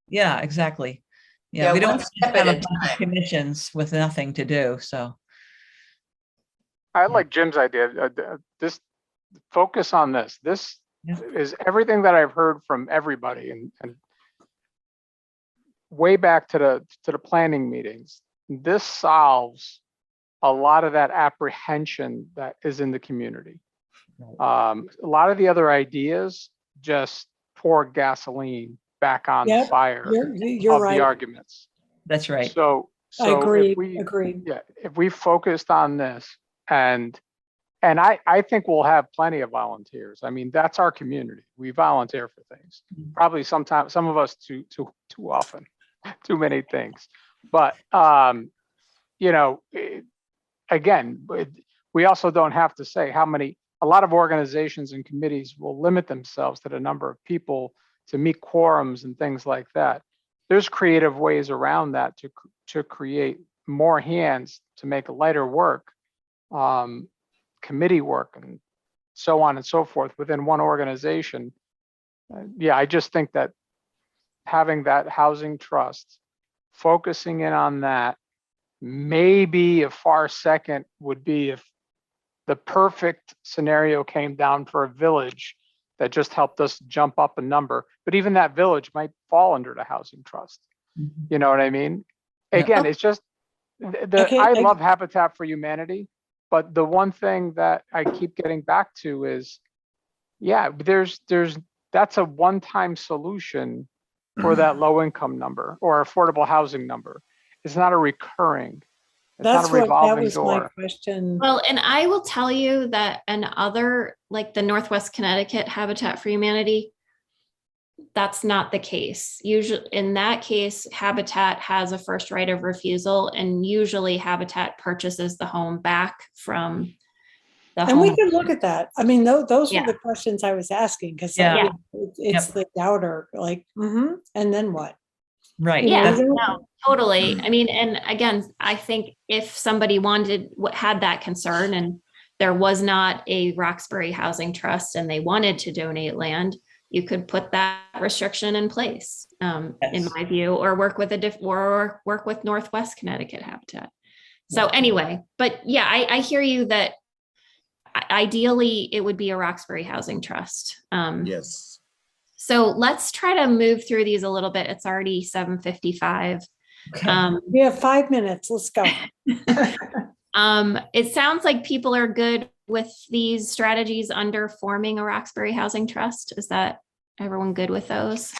Yeah, exactly. Yeah, We don't one step have at a a bunch of time. commissions with nothing to do, so. I like Jim's idea. This focus on this. This Yeah. is everything that I've heard from everybody, and way back to the planning meetings. This solves a lot of that apprehension that is in the community. A lot of the other ideas just pour gasoline back on the Yep, fire You're of right. the arguments. That's right. So I agree. Agreed. Yeah, if we focused on this, and I think we'll have plenty of volunteers. I mean, that's our community. We volunteer for things. Probably sometimes some of us too often, too many things. But again, we also don't have to say how many. A lot of organizations and committees will limit themselves to the number of people to meet quorums and things like that. There's creative ways around that to create more hands to make lighter work, committee work, and so on and so forth within one organization. I just think that having that housing trust, focusing in on that, maybe a far second would be if the perfect scenario came down for a village that just helped us jump up a number, but even that village might fall under the housing trust. You know what I mean? Again, it's just, I love Habitat for Humanity, but the one thing that I keep getting back to is, that's a one-time solution for that low income number or affordable housing number. It's not a recurring. It's not a revolving that was door. my question. Well, and I will tell you that like the Northwest Connecticut Habitat for Humanity, that's not the case. Usually in that case, Habitat has a first right of refusal, and usually Habitat purchases the home back from the And home. we could look at that. I mean, those Yeah. were the questions I was asking, because Yeah. it's the doubter, like, and then what? Right. Yeah, That's- no, totally. I mean, and again, I think if somebody had that concern and there was not a Roxbury Housing Trust and they wanted to donate land, you could put that restriction in place, in my view, or work with work with Northwest Connecticut Habitat. So anyway, but yeah, I hear you that ideally it would be a Roxbury Housing Trust. Yes. So let's try to move through these a little bit. It's already 7:55. Okay. We have 5 minutes. Let's go. It sounds like people are good with these strategies under forming a Roxbury Housing Trust. Is that everyone good with those?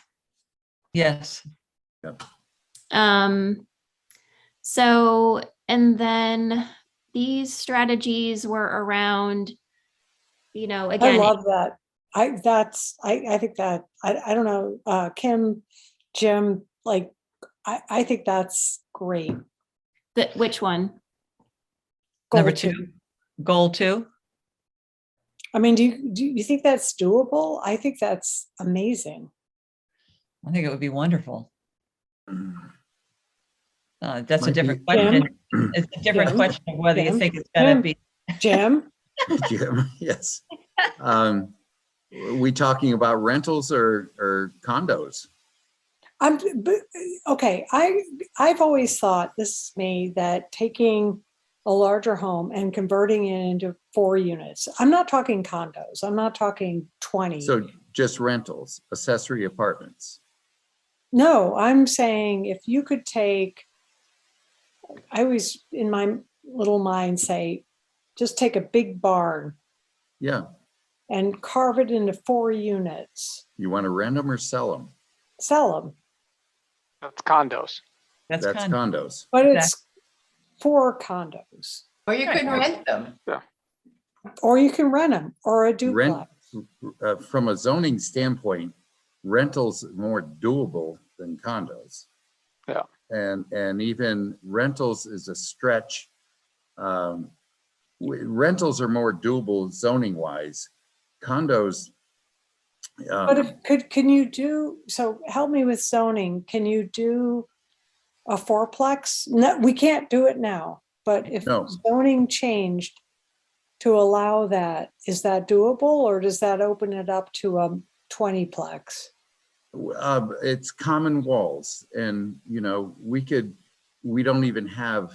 Yes. So, and then these strategies were around, again. I love that. I think that, I don't know, Kim, Jim, like, I think that's great. Which one? Number Goal two. Goal 2. I mean, do you think that's doable? I think that's amazing. I think it would be wonderful. That's a Might be- different question. Jim? It's a different Jim? question of whether you Jim? think it's gonna Jim? be. Jim? Jim, yes. We talking about rentals or condos? Okay, I've always thought, this is me, that taking a larger home and converting it into 4 units. I'm not talking condos. I'm not talking 20. So just rentals, accessory apartments. No, I'm saying if you could take, I always in my little mind say, just take a big barn Yeah. and carve it into 4 units, You want to rent them or sell them? sell them, That's condos. That's That's kind of, condos. but it's 4 condos. Or you could rent them. Or you can rent them, or a Rent, duplex. from a zoning standpoint, rentals are more doable than condos. Yeah. And even rentals is a stretch. Rentals are more doable zoning wise. Condos. But if, can you do, so help me with zoning, can you do a 4-plex? No, we can't do it now, but if No. zoning changed to allow that, is that doable, or does that open it up to a 20-plex? It's common walls, and we don't even have,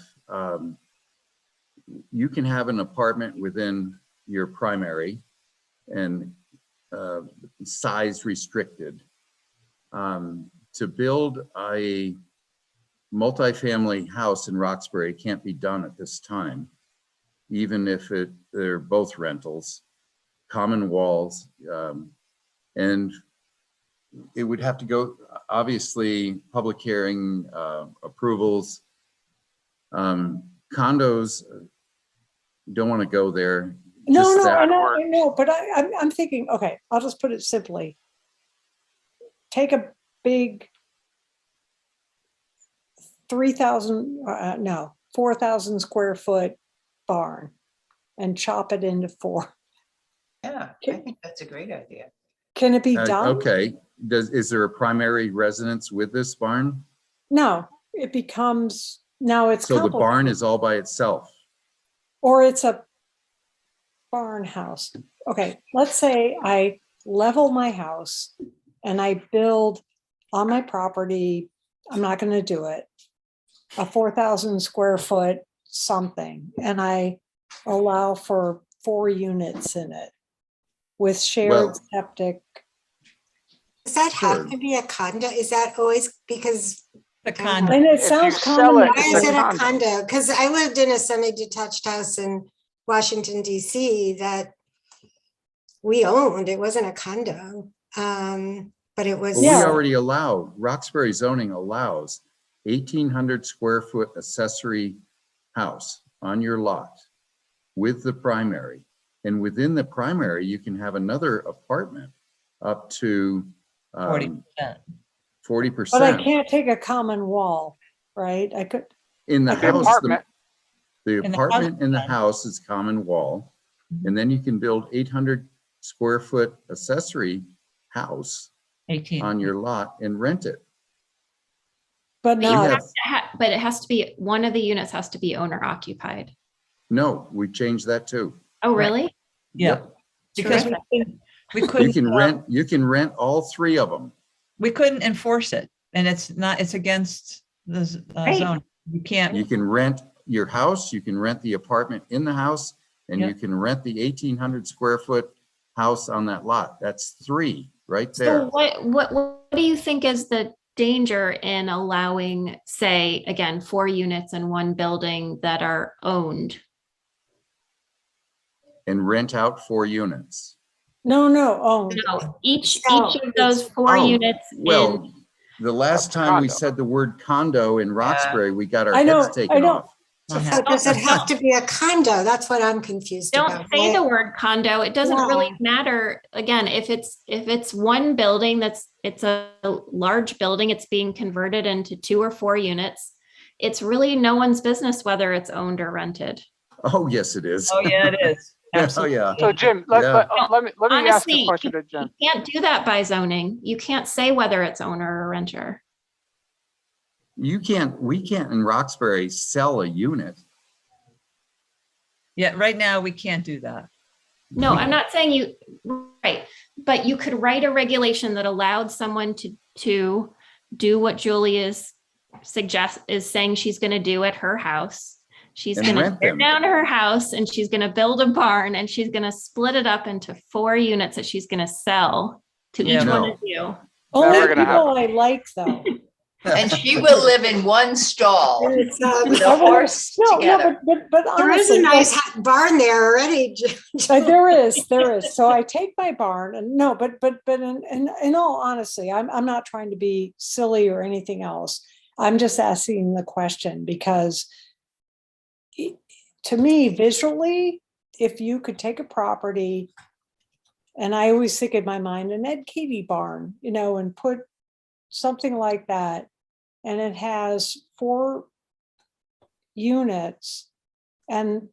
you can have an apartment within your primary and size restricted. To build a multifamily house in Roxbury can't be done at this time, even if they're both rentals, common walls, and it would have to go, obviously, public hearing, approvals. Condos, don't want to go there. No, Just no, that- I know, but I'm thinking, okay, I'll just put it simply. Take a big 4,000 square foot barn and chop it into 4. Yeah, I think that's a great idea. Can it be done? Okay, is there a primary residence with this barn? No, it becomes, now it's So the barn complicated. is all by itself. Or it's a barn house. Okay, let's say I level my house and I build on my property, I'm not going to do it, a 4,000 square foot something, and I allow for 4 units in it with shared Well- septic. Does that have Sure. to be a condo? Is that always because, the condo. And it If you sounds sell common. it, why it's is a it a condo. condo? Because I lived in a semi-detached house in Washington DC that we owned. It wasn't a condo. But it was. Well, Yeah. we already allow, Roxbury zoning allows 1,800 square foot accessory house on your lot with the primary. And within the primary, you can have another apartment up to 40%. 40%. But I can't take a common wall, right? I could, In the Like the house, apartment. the In the apartment in the house. house is common wall. And then you can build 800 square foot accessory house 18. on your lot and rent it. but But you not, have- but it has to be, one of the units has to be owner occupied. No, we changed that too. Oh, Right. really? Yeah, because Terrific. we You couldn't, can rent all 3 of them. we couldn't enforce it, and it's against the Right. zone. You can't. You can rent your house, you can rent the apartment in the house, and you Yep. can rent the 1,800 square foot house on that lot. That's 3 right So there. what do you think is the danger in allowing, say, again, 4 units in one building that are owned? And rent out 4 units. no, oh, No, each No, of those 4 Oh, units in, Well, the last That's time we condo. said the word condo in Roxbury, we got our I know, heads taken I know. off. So does it have to be a condo? That's what I'm confused don't about. say the word condo. It doesn't Yeah. really matter. Again, if it's one building it's a large building, it's being converted into 2 or 4 units. It's really no one's business whether it's owned or rented. Oh, yes, it is. Oh, yeah, it is. Oh, Absolutely. yeah. So Jim, Yeah. let me ask Honestly, a question to Jim. you can't do that by zoning. You can't say whether it's owner or renter. We can't in Roxbury sell a unit. Yeah, right now we can't do that. No, I'm not saying you, right, but you could write a regulation that allowed someone to do what Julie is saying she's gonna do at her house. She's And gonna rent tear them. down her house and she's gonna build a barn and she's gonna split it up into 4 units that she's gonna sell to Yeah, each one no. of you. Only Never gonna people happen. I like though. And she will live in one stall It's, with I a will- horse No, together. but there is honestly, a nice like, barn there already. there is. So I take my barn and no, but in all honesty, I'm not trying to be silly or anything else. I'm just asking the question because to me, visually, if you could take a property, and I always think in my mind, an Ed Katie barn, and put something like that, and it has 4 units, and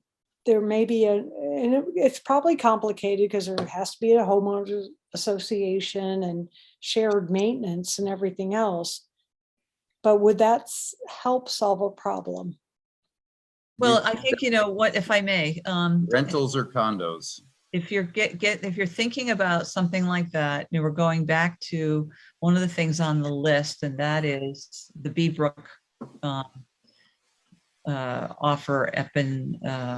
there may be it's probably complicated because there has to be a homeowners association and shared maintenance and everything else. But would that help solve a problem? Well, I think, what, if I may, Rentals or condos. if you're if you're thinking about something like that, we're going back to one of the things on the list, and that is the Beebrook offer up in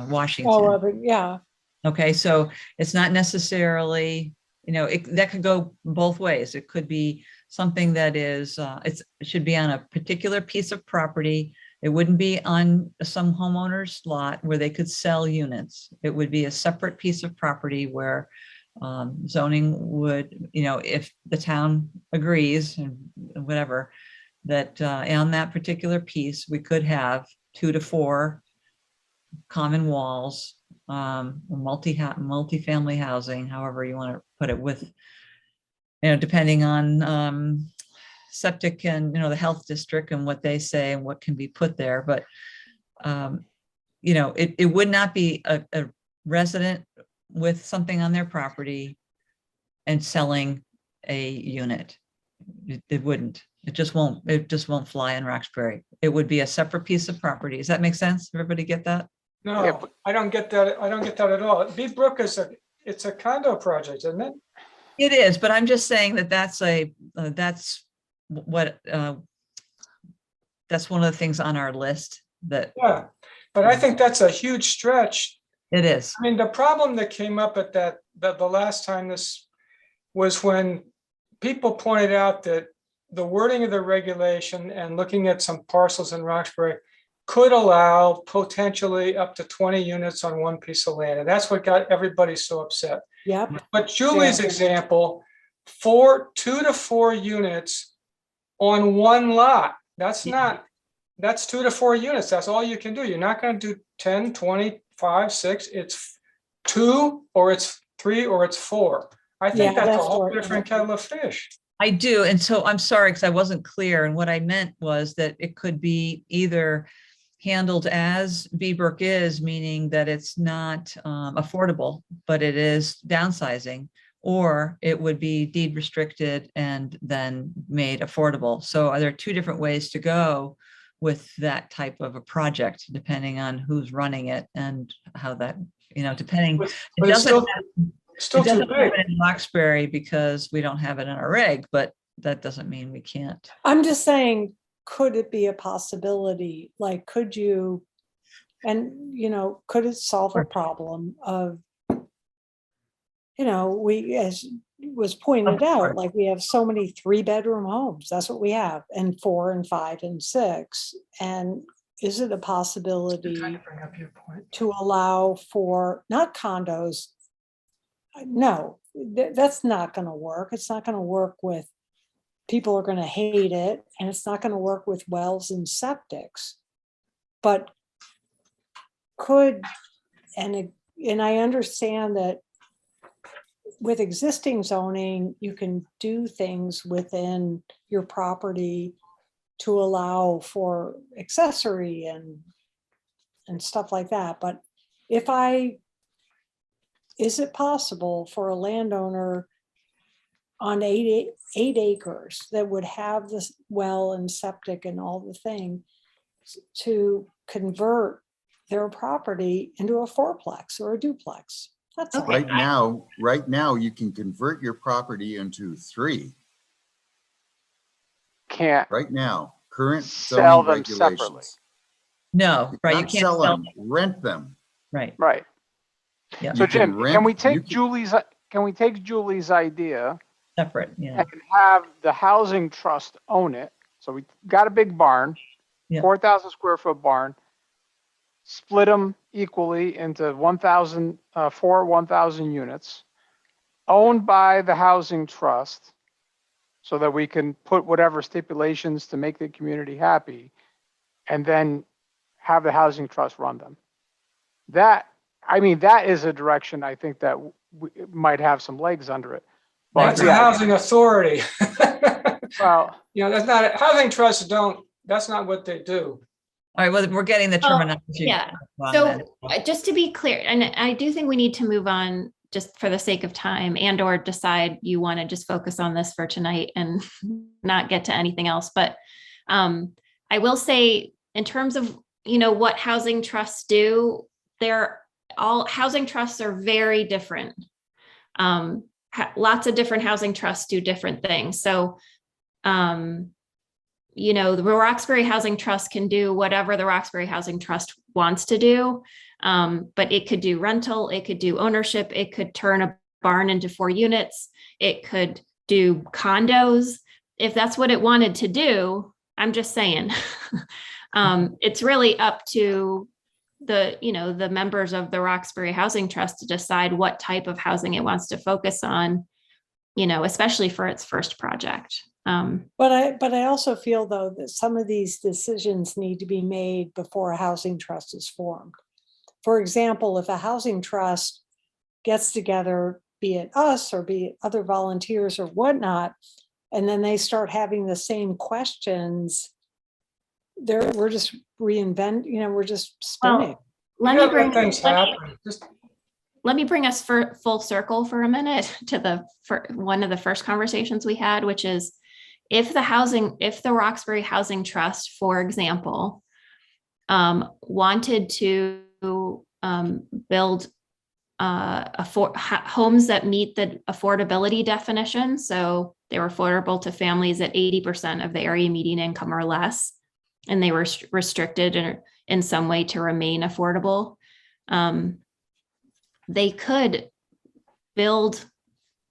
Washington. Oh, yeah. Okay, so it's not necessarily, that could go both ways. It could be something that is, it should be on a particular piece of property. It wouldn't be on some homeowner's lot where they could sell units. It would be a separate piece of property where zoning would, if the town agrees and whatever, that on that particular piece, we could have 2 to 4 common walls, multi-family housing, however you want to put it, with, depending on septic and, the health district and what they say and what can be put there. But, it would not be a resident with something on their property and selling a unit. It wouldn't. It just won't fly in Roxbury. It would be a separate piece of property. Does that make sense? Everybody get that? No, Yeah, but- I don't get that. I don't get that at all. Beebrook it's a condo project, isn't it? It is, but I'm just saying that that's one of the things on our list that Yeah, but I think that's a huge stretch. it is. I mean, the problem that came up at the last time this was when people pointed out that the wording of the regulation and looking at some parcels in Roxbury could allow potentially up to 20 units on one piece of land. And that's what got everybody so upset. Yep. But Julie's example, 2 to 4 units on one lot, that's 2 to 4 units. That's all you can do. You're not going to do 10, 20, 5, 6. It's 2 or it's 3 or it's 4. I think that's a whole different kettle of fish. I do. And so I'm sorry, because I wasn't clear. And what I meant was that it could be either handled as Beebrook is, meaning that it's not affordable, but it is downsizing, or it would be deed restricted and then made affordable. So are there 2 different ways to go with that type of a project, depending on who's running it and how that, depending. But It it's doesn't still too happen big. in Roxbury because we don't have it in our reg, but that doesn't mean we can't. I'm just saying, could it be a possibility? Like, could you, and, could it solve a problem of, we, as was pointed out, like we have so many 3-bedroom homes. That's what we have, and 4 and 5 and 6. And is it a possibility Trying to bring up your point. to allow for, not condos? No, that's not going to work. It's not going to work with, people are going to hate it, and it's not going to work with wells and septics. But could, and I understand that with existing zoning, you can do things within your property to allow for accessory and stuff like that. But is it possible for a landowner on eight acres that would have this well and septic and all the thing to convert their property into a fourplex or a duplex? That's all. Right now, you can convert your property into 3. Can't Right now, current sell zoning them separately. regulations. No, right, you Not can't sell sell, them, rent them. right, Right. yeah, So You can Jim, rent- can we you take can- Julie's idea separate, yeah. and have the housing trust own it? So we got a big barn, Yeah. 4,000 square foot barn, split them equally into 1,000, 1,000 units, owned by the housing trust, so that we can put whatever stipulations to make the community happy, and then have the housing trust run them. That is a direction I think that might have some legs under it. But That's a housing authority. well, That's not, housing trusts that's not what they do. All right, well, we're getting the terminology. yeah. wrong So then. just to be clear, and I do think we need to move on just for the sake of time, and or decide you want to just focus on this for tonight and not get to anything else. But I will say, in terms of, what housing trusts do, housing trusts are very different. Lots of different housing trusts do different things. So, the Roxbury Housing Trust can do whatever the Roxbury Housing Trust wants to do. But it could do rental, it could do ownership, it could turn a barn into 4 units, it could do condos. If that's what it wanted to do, I'm just saying, it's really up to the members of the Roxbury Housing Trust to decide what type of housing it wants to focus on, especially for its first project. But I also feel, though, that some of these decisions need to be made before a housing trust is formed. For example, if a housing trust gets together, be it us or be it other volunteers or whatnot, and then they start having the same questions, we're just we're just spinning. Let me bring us full circle for a minute to one of the first conversations we had, which is if the Roxbury Housing Trust, for example, wanted to build homes that meet the affordability definition, so they were affordable to families at 80% of the area median income or less, and they were restricted in some way to remain affordable, they could build,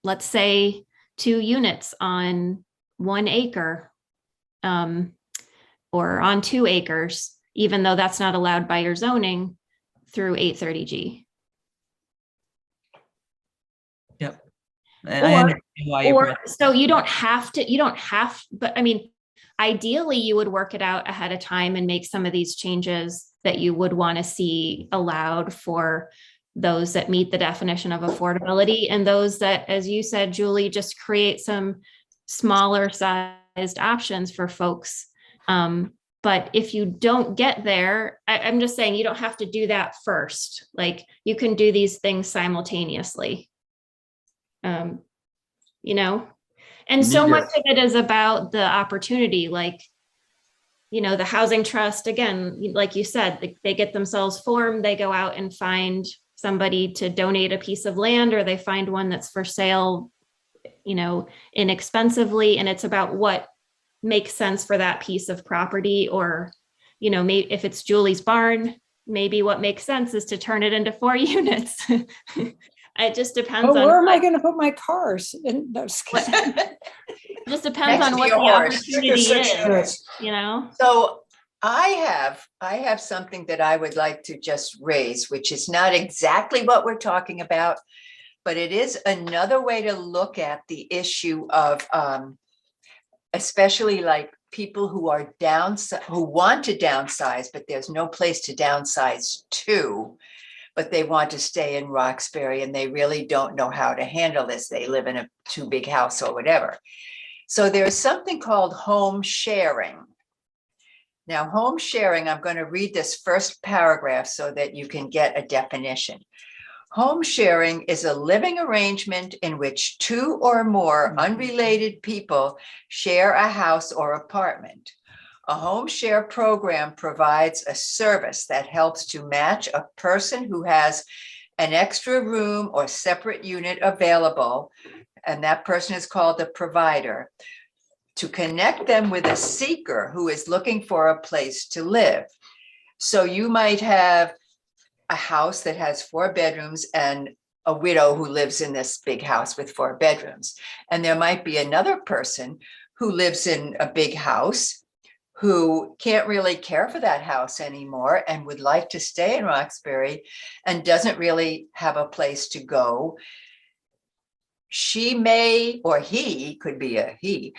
let's say, 2 units on 1 acre, or on 2 acres, even though that's not allowed by your zoning through 830G. Yep. And I understand why you brought it. So but I mean, ideally you would work it out ahead of time and make some of these changes that you would want to see allowed for those that meet the definition of affordability, and those that, as you said, Julie, just create some smaller sized options for folks. But if you don't get there, I'm just saying you don't have to do that first. Like, you can do these things simultaneously. And so much of it is about the opportunity, like, the housing trust, again, like you said, they get themselves formed, they go out and find somebody to donate a piece of land, or they find one that's for sale, inexpensively. And it's about what makes sense for that piece of property. Or, maybe if it's Julie's barn, maybe what makes sense is to turn it into 4 units. It just depends on where am I going to put my cars? No, just kidding. It just depends Next on to what your the horse. opportunity is, So I have something that I would like to just raise, which is not exactly what we're talking about, but it is another way to look at the issue of, especially like people who are who want to downsize, but there's no place to downsize to, but they want to stay in Roxbury and they really don't know how to handle this. They live in a too big house or whatever. So there's something called home sharing. Now, home sharing, I'm going to read this first paragraph so that you can get a definition. Home sharing is a living arrangement in which two or more unrelated people share a house or apartment. A home share program provides a service that helps to match a person who has an extra room or separate unit available, and that person is called a provider, to connect them with a seeker who is looking for a place to live. So you might have a house that has 4 bedrooms and a widow who lives in this big house with 4 bedrooms. And there might be another person who lives in a big house who can't really care for that house anymore and would like to stay in Roxbury and doesn't really have a place to go. She may, or he, could be a he,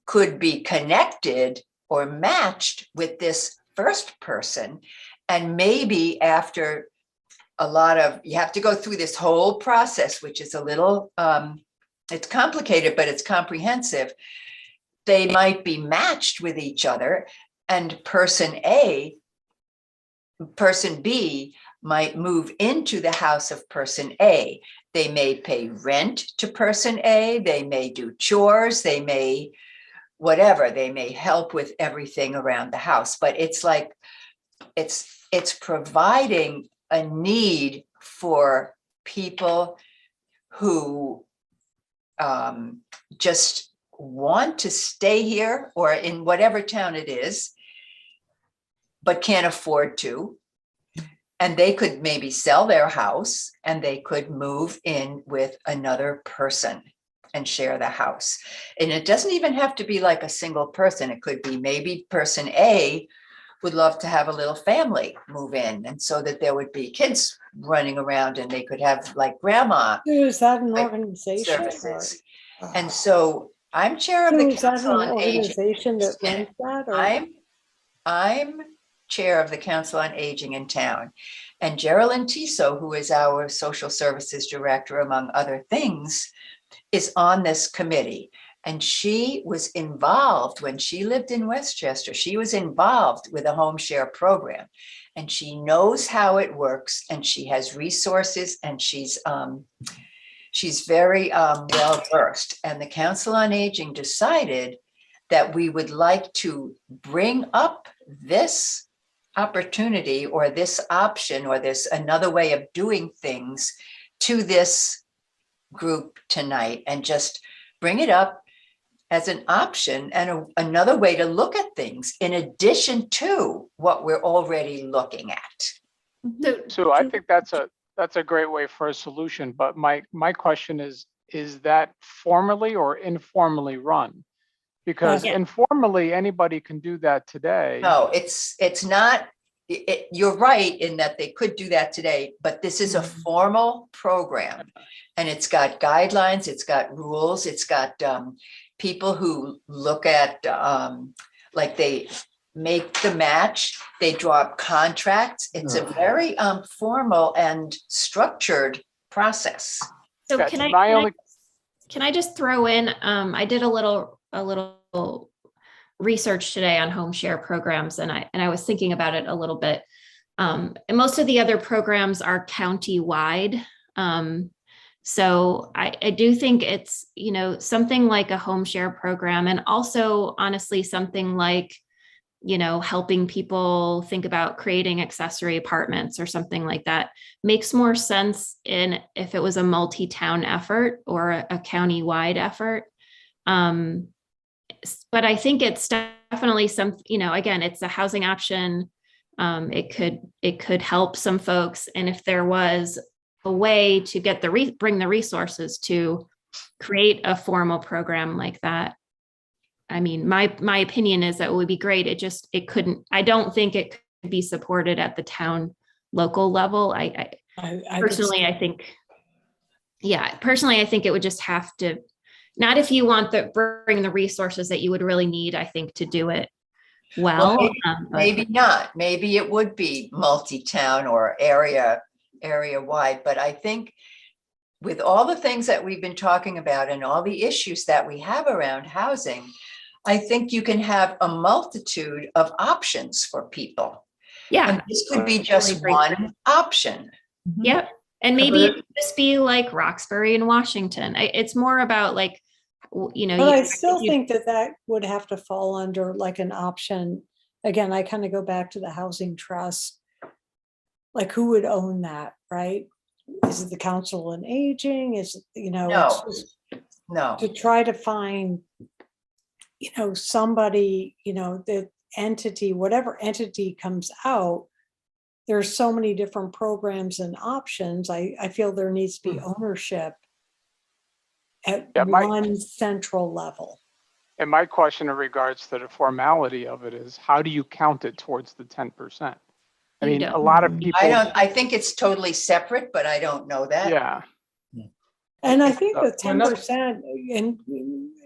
could be connected or matched with this first person. And maybe after a lot of, you have to go through this whole process, which is a little, it's complicated, but it's comprehensive. They might be matched with each other, and person B might move into the house of person A. They may pay rent to person A, they may do chores, they may whatever, they may help with everything around the house, but it's like, it's providing a need for people who just want to stay here or in whatever town it is, but can't afford to. And they could maybe sell their house and they could move in with another person and share the house. And it doesn't even have to be like a single person. It could be maybe person A would love to have a little family move in, and so that there would be kids running around and they could have like grandma. Is that an like, organization? services. And so I'm chair of So the is that Council an on Aging. organization that runs that? Or? I'm chair of the Council on Aging in town. And Geraldine Tissot, who is our social services director, among other things, is on this committee. And she was involved when she lived in Westchester. She was involved with a home share program. And she knows how it works, and she has resources, and she's very well versed. And the Council on Aging decided that we would like to bring up this opportunity or this option or this another way of doing things to this group tonight, and just bring it up as an option and another way to look at things in addition to what we're already looking at. So I think that's a great way for a solution. But my question is that formally or informally run? Because informally, anybody can do that today. No, it's not. You're right in that they could do that today, but this is a formal program, and it's got guidelines, it's got rules, it's got people who look at, like they make the match, they draw up contracts. It's a very formal and structured process. So can I just throw in, I did a little research today on home share programs, and I was thinking about it a little bit. And most of the other programs are county-wide. So I do think it's, something like a home share program, and also honestly, something like, helping people think about creating accessory apartments or something like that makes more sense if it was a multi-town effort or a county-wide effort. But I think it's definitely again, it's a housing option. It could help some folks. And if there was a way to get bring the resources to create a formal program like that, I mean, my opinion is that it would be great. I don't think it could be supported at the town local level. I personally think it would just have to, not if you want bring the resources that you would really need, I think, to do it well. Maybe not. Maybe it would be multi-town or area wide. But I think with all the things that we've been talking about and all the issues that we have around housing, I think you can have a multitude of options for people. Yeah. And this could be Totally just agree. one option. Yep. And Yeah, but maybe it- just be like Roxbury and Washington. It's more about like, you know, But I you- still you- think that that would have to fall under like an option. Again, I kind of go back to the housing trust. Like who would own that, right? Is it the council on aging? Is it, you know, it's No. just No, to try to find, you know, somebody, you know, the entity, whatever entity comes out, there's so many different programs and options. I feel there needs to be ownership at Yeah, one central level. And my question in regards to the formality of it is, how do you count it towards the 10%? I You mean, don't. a lot of people. I think it's totally separate, but I don't know that. Yeah, And I think the Well, 10%, and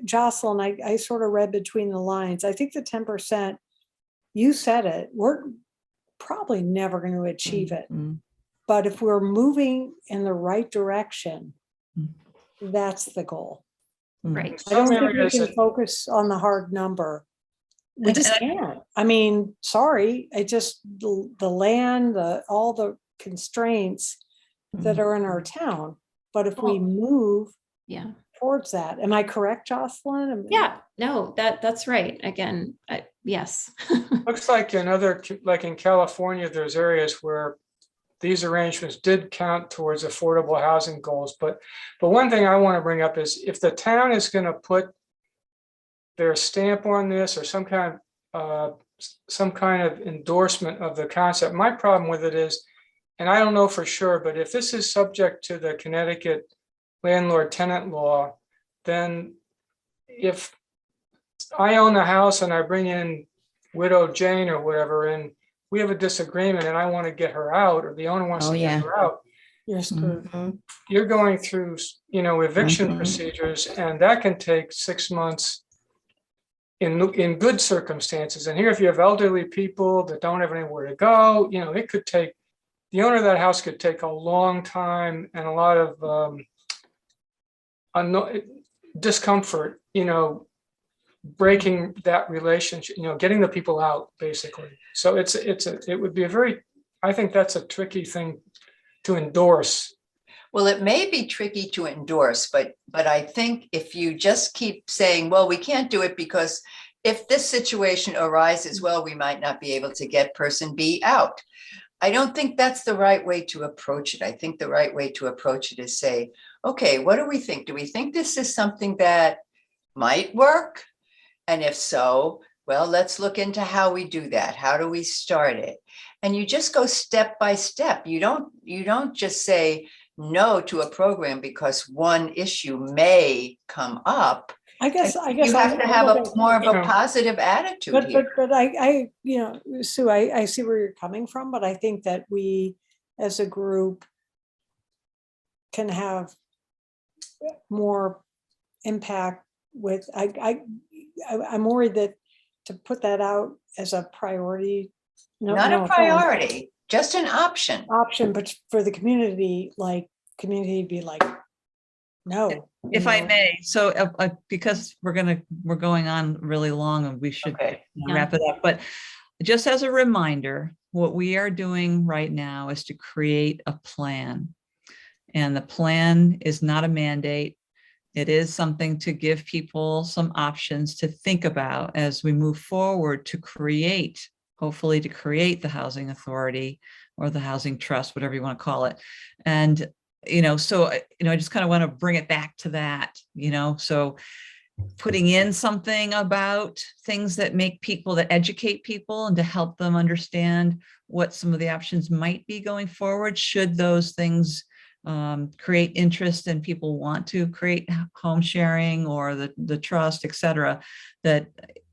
Jocelyn, I sort of read between the lines. I think the 10%, you said it, we're probably never going to achieve it. But if we're moving in the right direction, that's the goal. right. I don't Some think we areas can that- focus on the hard number. We And- just and can't. I mean, sorry, it just, the land, all the constraints that are in our town. But if we move Yeah. towards that, am I correct, Jocelyn? Yeah. No, that's right. Again, yes. Looks like like in California, there's areas where these arrangements did count towards affordable housing goals. But one thing I want to bring up is if the town is going to put their stamp on this or some kind of endorsement of the concept, my problem with it is, and I don't know for sure, but if this is subject to the Connecticut landlord tenant law, then if I own the house and I bring in widow Jane or whatever, and we have a disagreement and I want to get her out, or the owner wants to get her out, You're screwed. you're going through, you know, eviction procedures, and that can take 6 months in good circumstances. And here, if you have elderly people that don't have anywhere to go, you know, it could take, the owner of that house could take a long time and a lot of discomfort, you know, breaking that relationship, you know, getting the people out, basically. So it would be a very, I think that's a tricky thing to endorse. Well, it may be tricky to endorse, but I think if you just keep saying, well, we can't do it because if this situation arises, well, we might not be able to get person B out. I don't think that's the right way to approach it. I think the right way to approach it is say, okay, what do we think? Do we think this is something that might work? And if so, well, let's look into how we do that. How do we start it? And you just go step by step. You don't just say no to a program because one issue may come up. I guess You have to have more of a Yeah. positive attitude But here. I, you know, Sue, I see where you're coming from, but I think that we as a group can have more impact with, I'm worried that to put that out as a priority. Not a offense, priority, just an option. option, but for the community, like community be like, no. If you I know. may, so because we're going on really long and we should Okay. wrap it up, but just as a reminder, what we are doing right now is to create a plan. And the plan is not a mandate. It is something to give people some options to think about as we move forward to create, hopefully to create the housing authority or the housing trust, whatever you want to call it. And, you know, so, you know, I just kind of want to bring it back to that, you know, so putting in something about things that make people, that educate people and to help them understand what some of the options might be going forward, should those things create interest and people want to create home sharing or the trust, et cetera, that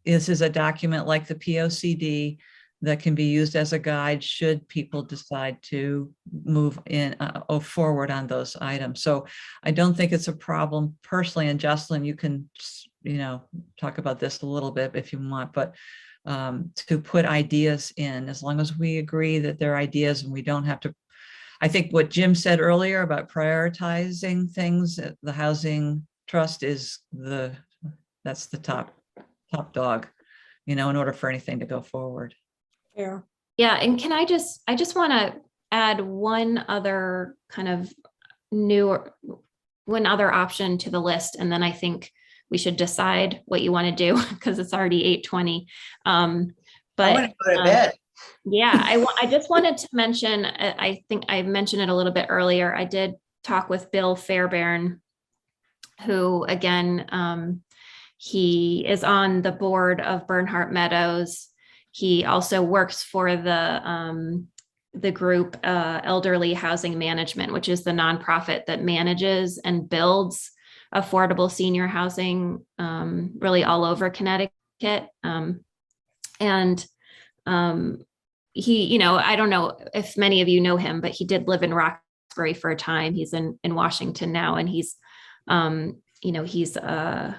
this is a document like the POCD that can be used as a guide should people decide to move in forward on those items. So I don't think it's a problem personally. And Jocelyn, you can, you know, talk about this a little bit if you want, but to put ideas in, as long as we agree that they're ideas and we don't have to. I think what Jim said earlier about prioritizing things, the housing trust is that's the top top dog, in order for anything to go forward. Fair. Yeah, and I just want to add one other option to the list, and then I think we should decide what you want to do because it's already 8:20. I want to go to bed. Yeah, I just wanted to mention, I think I mentioned it a little bit earlier. I did talk with Bill Fairbairn, who again, he is on the board of Bernhardt Meadows. He also works for the group Elderly Housing Management, which is the nonprofit that manages and builds affordable senior housing really all over Connecticut. He, I don't know if many of you know him, but he did live in Roxbury for a time. He's in Washington now, and he's, he's the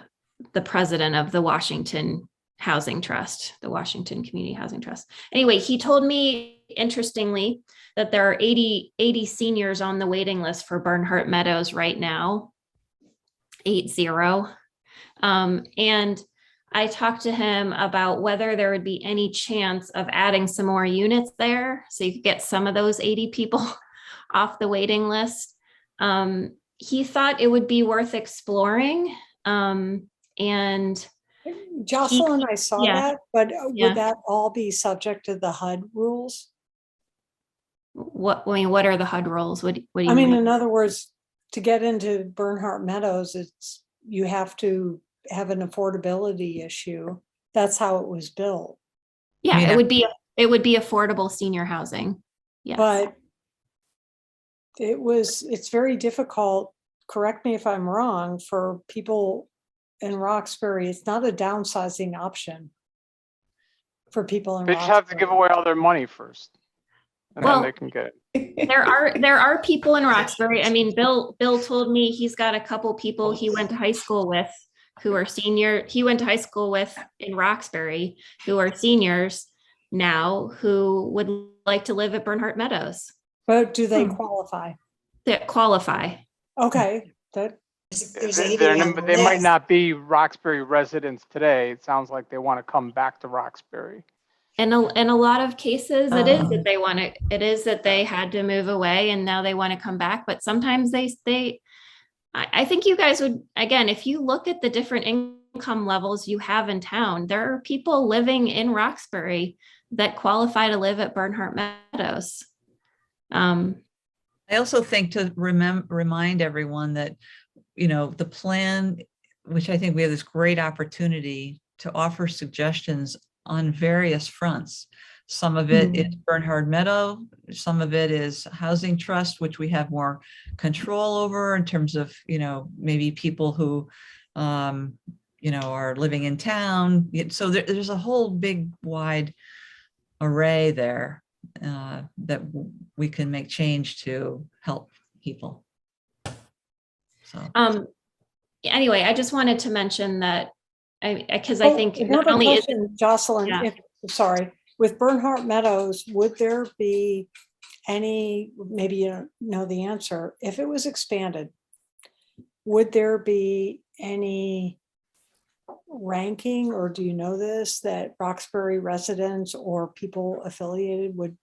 president of the Washington Housing Trust, the Washington Community Housing Trust. Anyway, he told me, interestingly, that there are 80 seniors on the waiting list for Bernhardt Meadows right now, 80. And I talked to him about whether there would be any chance of adding some more units there so you could get some of those 80 people off the waiting list. He thought it would be worth exploring. And Jocelyn, I saw yeah. that, but Yeah. would that all be subject to the HUD rules? What are the HUD rules? What do you I mean, mean? in other words, to get into Bernhardt Meadows, you have to have an affordability issue. That's how it was built. Yeah, it would be affordable senior housing. Yes. But it's very difficult, correct me if I'm wrong, for people in Roxbury. It's not a downsizing option for people in They just have to give away all their money first. And Well, then they can get it. There are people in Roxbury. I mean, Bill told me he's got a couple people he went to high school with who are senior. He went to high school with in Roxbury who are seniors now who would like to live at Bernhardt Meadows. But do they qualify? That qualify. Okay. There's 80 on the They might list. not be Roxbury residents today. It sounds like they want to come back to Roxbury. And in a lot of cases, it is that they want to. It is that they had to move away and now they want to come back. But sometimes I think you guys would, again, if you look at the different income levels you have in town, there are people living in Roxbury that qualify to live at Bernhardt Meadows. I also think to remind everyone that, the plan, which I think we have this great opportunity to offer suggestions on various fronts. Some of it is Bernhardt Meadow, some of it is Housing Trust, which we have more control over in terms of, maybe people who, are living in town. So there's a whole big wide array there that we can make change to help people. So anyway, I just wanted to mention that because I think not another only is question, Jocelyn, sorry, with Bernhardt Meadows, would there be any, maybe you don't know the answer, if it was expanded, would there be any ranking, or do you know this, that Roxbury residents or people affiliated would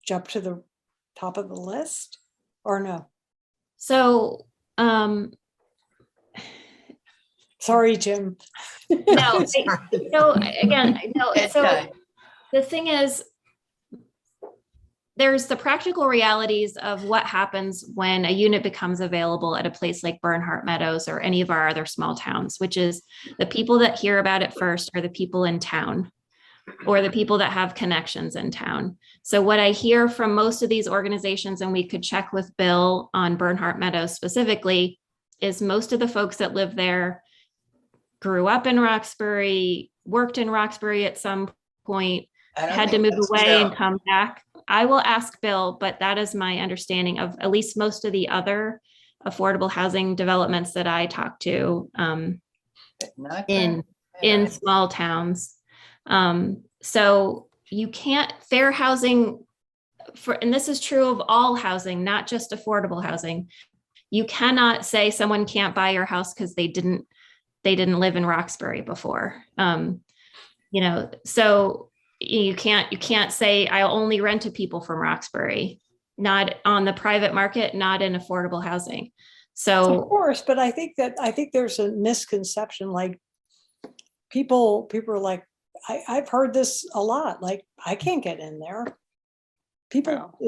jump to the top of the list or no? so Sorry, Jim. no, again, no. So the thing is, there's the practical realities of what happens when a unit becomes available at a place like Bernhardt Meadows or any of our other small towns, which is the people that hear about it first are the people in town or the people that have connections in town. So what I hear from most of these organizations, and we could check with Bill on Bernhardt Meadows specifically, is most of the folks that live there grew up in Roxbury, worked in Roxbury at some point, had to move away and come back. I will ask Bill, but that is my understanding of at least most of the other affordable housing developments that I talk to in small towns. So you can't, fair housing and this is true of all housing, not just affordable housing. You cannot say someone can't buy your house because they didn't they didn't live in Roxbury before. So you can't say I'll only rent to people from Roxbury, not on the private market, not in affordable housing. Of So course, but I think there's a misconception, like people are like, I've heard this a lot, like, I can't get in there. People,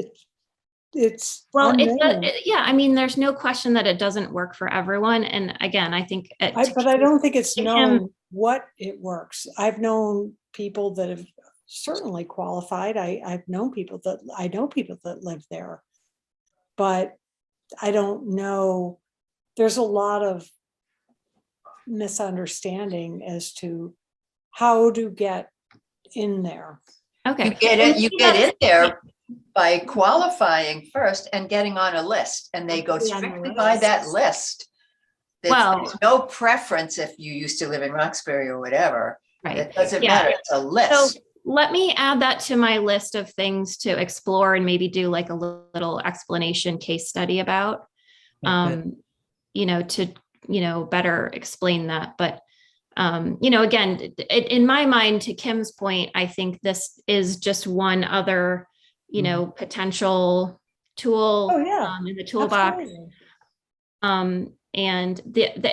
it's well, unknown. yeah, I mean, there's no question that it doesn't work for everyone. And again, I think, but I don't think it's to known what it works. I've known people that have certainly qualified. I know people that live there, but I don't know. There's a lot of misunderstanding as to how to get in there. okay. You get in there by qualifying first and getting on a list, and they go strictly by that list. There's no preference if you used to live in Roxbury or whatever. Right. It doesn't matter. It's a list. So let me add that to my list of things to explore and maybe do like a little explanation case study about, to better explain that. But, again, in my mind, to Kim's point, I think this is just one other, potential tool in the toolbox. Absolutely. And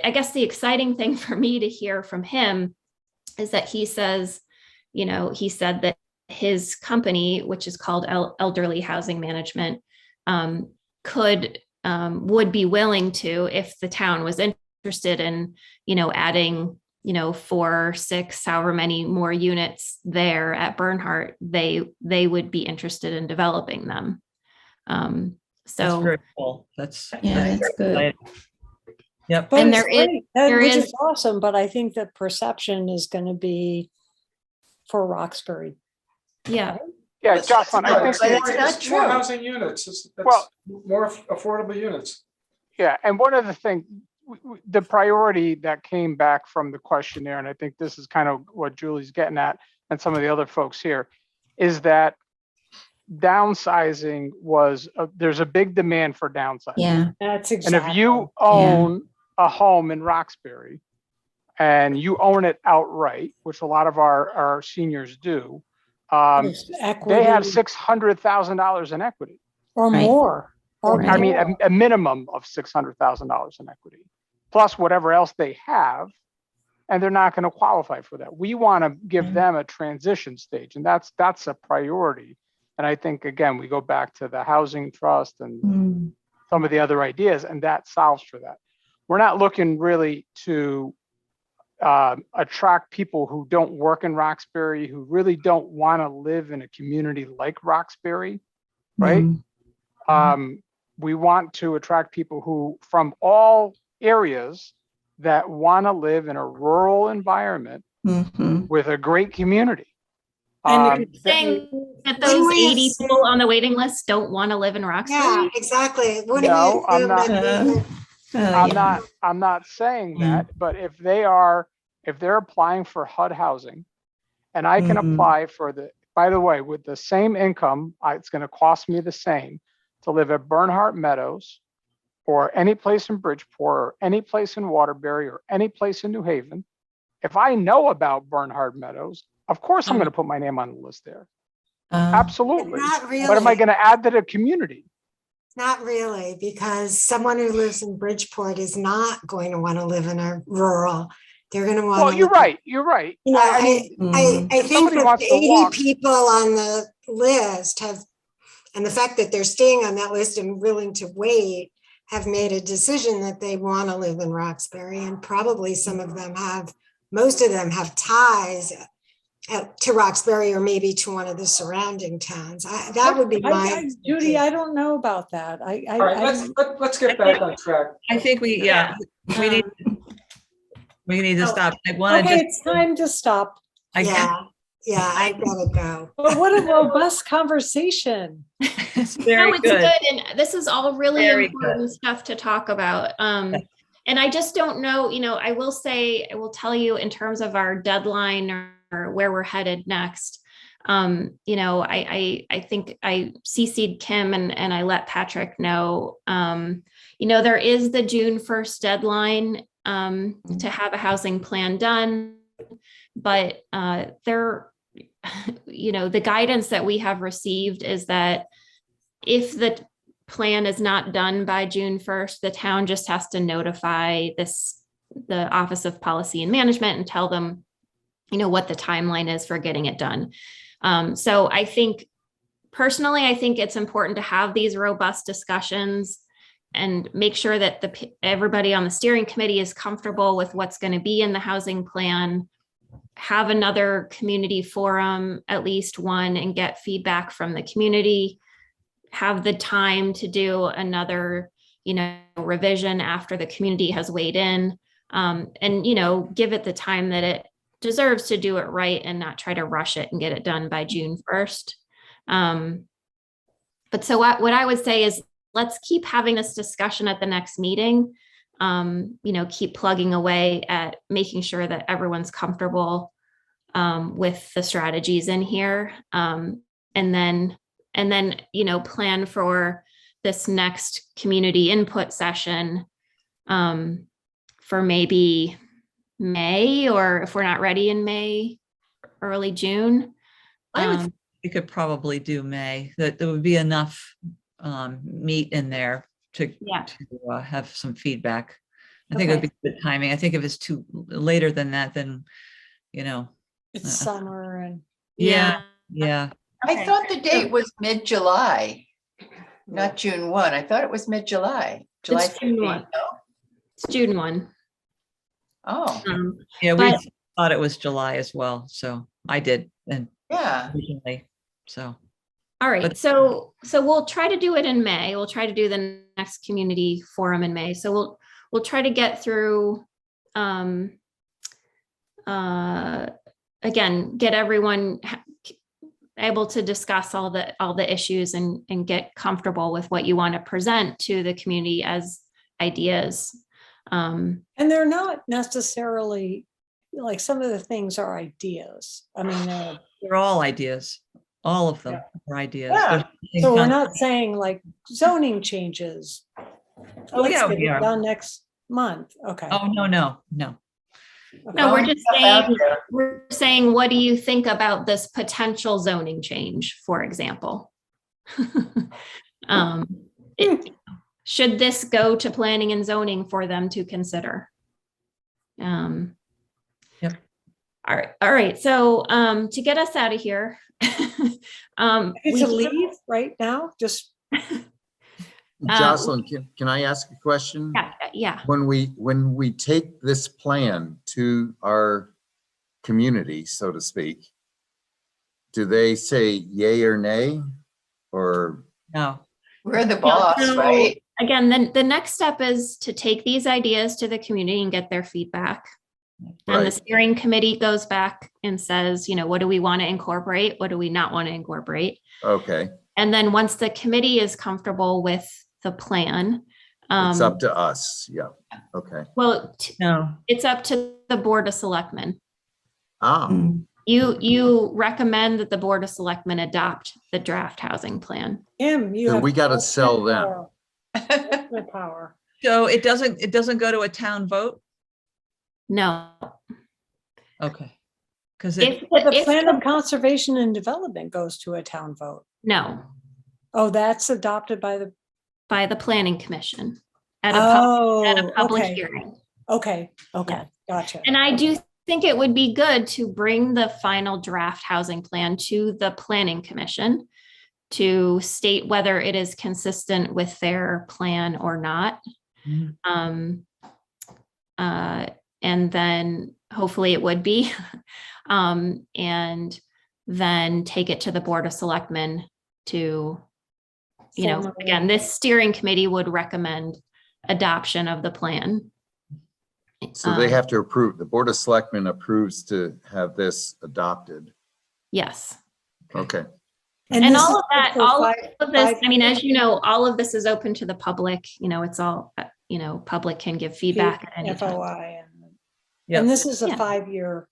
I guess the exciting thing for me to hear from him is that he says, he said that his company, which is called Elderly Housing Management, would be willing to, if the town was interested in, adding, 4, 6, however many more units there at Bernhardt, they would be interested in developing them. That's So very cool. That's good. exciting. Yep. But And it's there is- great, there which is- is awesome, but I think the perception is going to be for Roxbury. yeah. Yeah, Jocelyn, I think, But it's not It's more true. housing units. It's Well- more affordable units. yeah, and one of the things, the priority that came back from the questionnaire, and I think this is kind of what Julie's getting at, and some of the other folks here, is that downsizing there's a big demand for downsizing. Yeah. That's And exactly. if you own a home in Roxbury and you own it outright, which a lot of our seniors do, There's they equity have $600,000 in equity. or Right. more. Or I mean, more. a minimum of $600,000 in equity, plus whatever else they have, and they're not going to qualify for that. We want to give them a transition stage, and that's a priority. And I think, again, we go back to the housing trust and some of the other ideas, and that solves for that. We're not looking really to attract people who don't work in Roxbury, who really don't want to live in a community like Roxbury, right? We want to attract people who, from all areas, that want to live in a rural environment with a great community. And Saying that those 80 people on the waiting list don't want to live in Roxbury? Yeah, exactly. What do No, you I'm assume not- that people- I'm not saying that, but if they're applying for HUD housing, and I can apply for by the way, with the same income, it's going to cost me the same to live at Bernhardt Meadows or any place in Bridgeport or any place in Waterbury or any place in New Haven. If I know about Bernhardt Meadows, of course I'm going to put my name on the list there. Absolutely. Not really. But am I going to add to the community? Not really, because someone who lives in Bridgeport is not going to want to live in a rural. They're going to want. Well, you're right. You're right. You know, I mean, I think somebody that wants the to 80 walk. people on the list and the fact that they're staying on that list and willing to wait, have made a decision that they want to live in Roxbury, and probably most of them have ties to Roxbury or maybe to one of the surrounding towns. That would be my. Judy, I don't know about that. All right, let's get back on track. I think we need to stop. I want to Okay, just. it's time to stop. Yeah, I gotta go. But what a robust conversation. It's No, very it's good. good. And this is all really Very important stuff to talk about. And I just don't know, I will tell you in terms of our deadline or where we're headed next. I think I CC'd Kim and I let Patrick know, there is the June 1st deadline to have a housing plan done. But there, the guidance that we have received is that if the plan is not done by June 1st, the town just has to notify the Office of Policy and Management and tell them, what the timeline is for getting it done. So I think, personally, I think it's important to have these robust discussions and make sure that everybody on the steering committee is comfortable with what's going to be in the housing plan. Have another community forum, at least one, and get feedback from the community. Have the time to do another, revision after the community has weighed in, and, give it the time that it deserves to do it right and not try to rush it and get it done by June 1st. But so what I would say is, let's keep having this discussion at the next meeting. Keep plugging away at making sure that everyone's comfortable with the strategies in here. And then, plan for this next community input session for maybe May, or if we're not ready in May, early June. I would think we could probably do May, that there would be enough meat in there to have some feedback. I think it would be good timing. I think if it's too later than that, then, It's summer and. Yeah. I thought the date was mid-July, not June 1. I thought it was mid-July. July It's June 1. 15th, no? It's June 1. Oh, Yeah, we thought it was July as well. So I did. And yeah. originally, so. All right, so we'll try to do it in May. We'll try to do the next community forum in May. So we'll try to get through, again, get everyone able to discuss all the issues and get comfortable with what you want to present to the community as ideas. And they're not necessarily, like, some of the things are ideas. I mean, they're all ideas. All of them are ideas. Yeah. So we're not saying like zoning changes. Let's get it done next month. Okay. Oh, no. No, we're just saying, what do you think about this potential zoning change, for example? Should this go to planning and zoning for them to consider? Yep. All right. So to get us out of here, to leave right now, just Jocelyn, can I ask a question? Yeah. When we take this plan to our community, so to speak, do they say yay or nay, or no? We're the boss, right? Again, then the next step is to take these ideas to the community and get their feedback. And the steering committee goes back and says, what do we want to incorporate? What do we not want to incorporate? Okay. And then once the committee is comfortable with the plan, it's up to us. Yeah. Okay. Well, it's up to the Board of Selectmen. You recommend that the Board of Selectmen adopt the draft housing plan. We got to sell them. Power. So it doesn't go to a town vote? No. Okay. Because the plan of conservation and development goes to a town vote. No. Oh, that's adopted by the planning commission at a public hearing. Okay. Gotcha. And I do think it would be good to bring the final draft housing plan to the planning commission to state whether it is consistent with their plan or not. And then hopefully it would be, and then take it to the Board of Selectmen to, again, this steering committee would recommend adoption of the plan. So they have to approve, the Board of Selectmen approves to have this adopted. Yes. Okay. And all of that, all of this, I mean, as you know, all of this is open to the public, it's all, public can give feedback at any time. FOI. And this is a 5-year.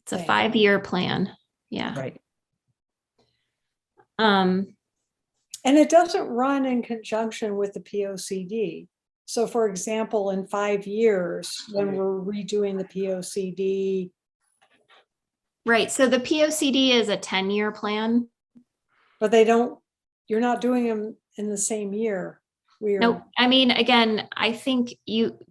It's a 5-year plan. Yeah. Right. And it doesn't run in conjunction with the POCD. So for example, in 5 years, when we're redoing the POCD, Right, so the POCD is a 10-year plan. but you're not doing them in the same year. Nope. I mean, again, I think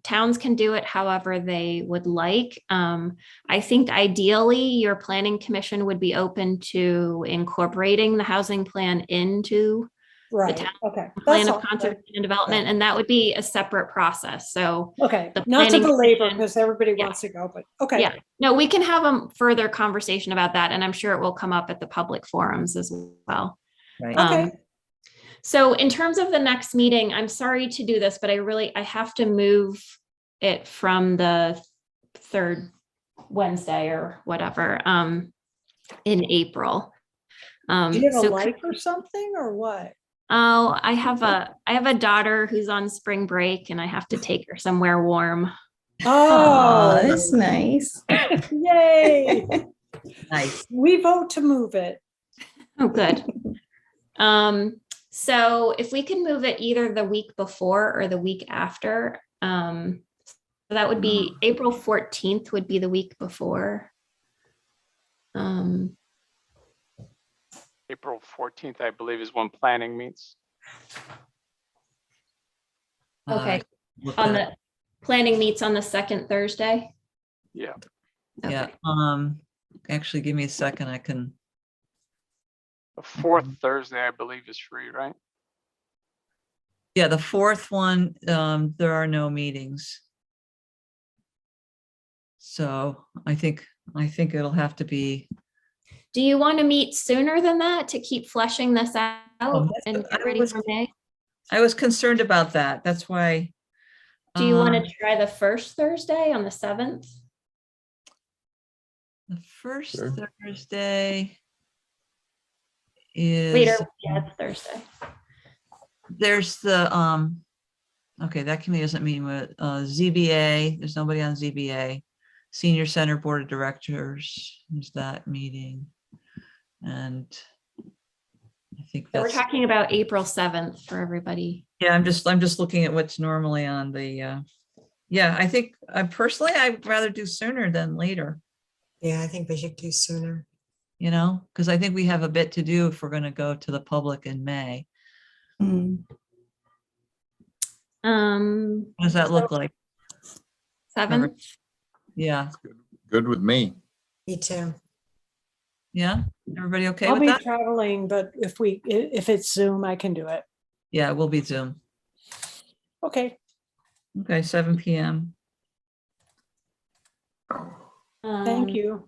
towns can do it however they would like. I think ideally your planning commission would be open to incorporating the housing plan into Right, town okay. plan That's of all. conservation and development, and that would be a separate process. So Okay, the not to planning belabor commission- because everybody Yeah. wants to go, but okay. Yeah, no, we can have a further conversation about that, and I'm sure it will come up at the public forums as well. Right. Okay. So in terms of the next meeting, I'm sorry to do this, but I have to move it from the third Wednesday or whatever, in April. Do you have a So life or something or what? oh, I have a daughter who's on spring break and I have to take her somewhere warm. Oh, That's nice. yay. Nice. We vote to move it. Oh, good. So if we can move it either the week before or the week after, that would be April 14th would be the week before. April 14th, I believe, is when planning meets. Okay, Look on at- the planning meets on the second Thursday. Yeah. Yeah, Okay. actually, give me a second, I can, The fourth Thursday, I believe, is free, right? yeah, the fourth one, there are no meetings. So I think it'll have to be, Do you want to meet sooner than that to keep fleshing this out that's and what get I ready was- for May? I was concerned about that, that's why. Do you want um, to try the first Thursday on the 7th? The first Sure. Thursday is. Later, yeah, it's Thursday. There's the, okay, that committee doesn't mean with, ZBA, there's nobody on ZBA. Senior Center Board of Directors, is that meeting. And I think So we're that's, talking about April 7th for everybody. yeah, I'm just looking at what's normally on the, yeah, I think, personally, I'd rather do sooner than later, Yeah, I think we should do sooner. because I think we have a bit to do if we're going to go to the public in May. Mm. What does that look like? 7th? Yeah, Good with me. Me too. yeah, everybody okay I'll with be that? traveling, but if it's Zoom, I can do it. Yeah, it will be Zoom. Okay. Okay, 7 PM. Thank you.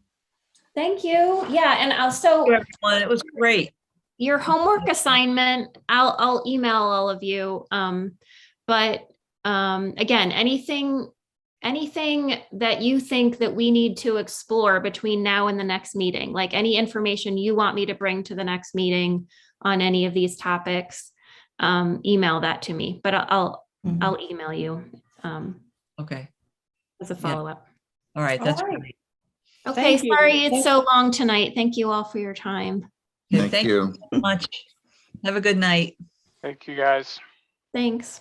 Thank you. Yeah, and also Everyone, it was great. your homework assignment, I'll email all of you. But again, anything that you think that we need to explore between now and the next meeting, like any information you want me to bring to the next meeting on any of these topics, email that to me, but I'll email you Okay, as a follow-up. all right, that's All right. great. Okay, Thank you. sorry it's Thank so long tonight. Thank you all for your time. Okay, Thank you. so much. Have a good night. Thank you, guys. Thanks.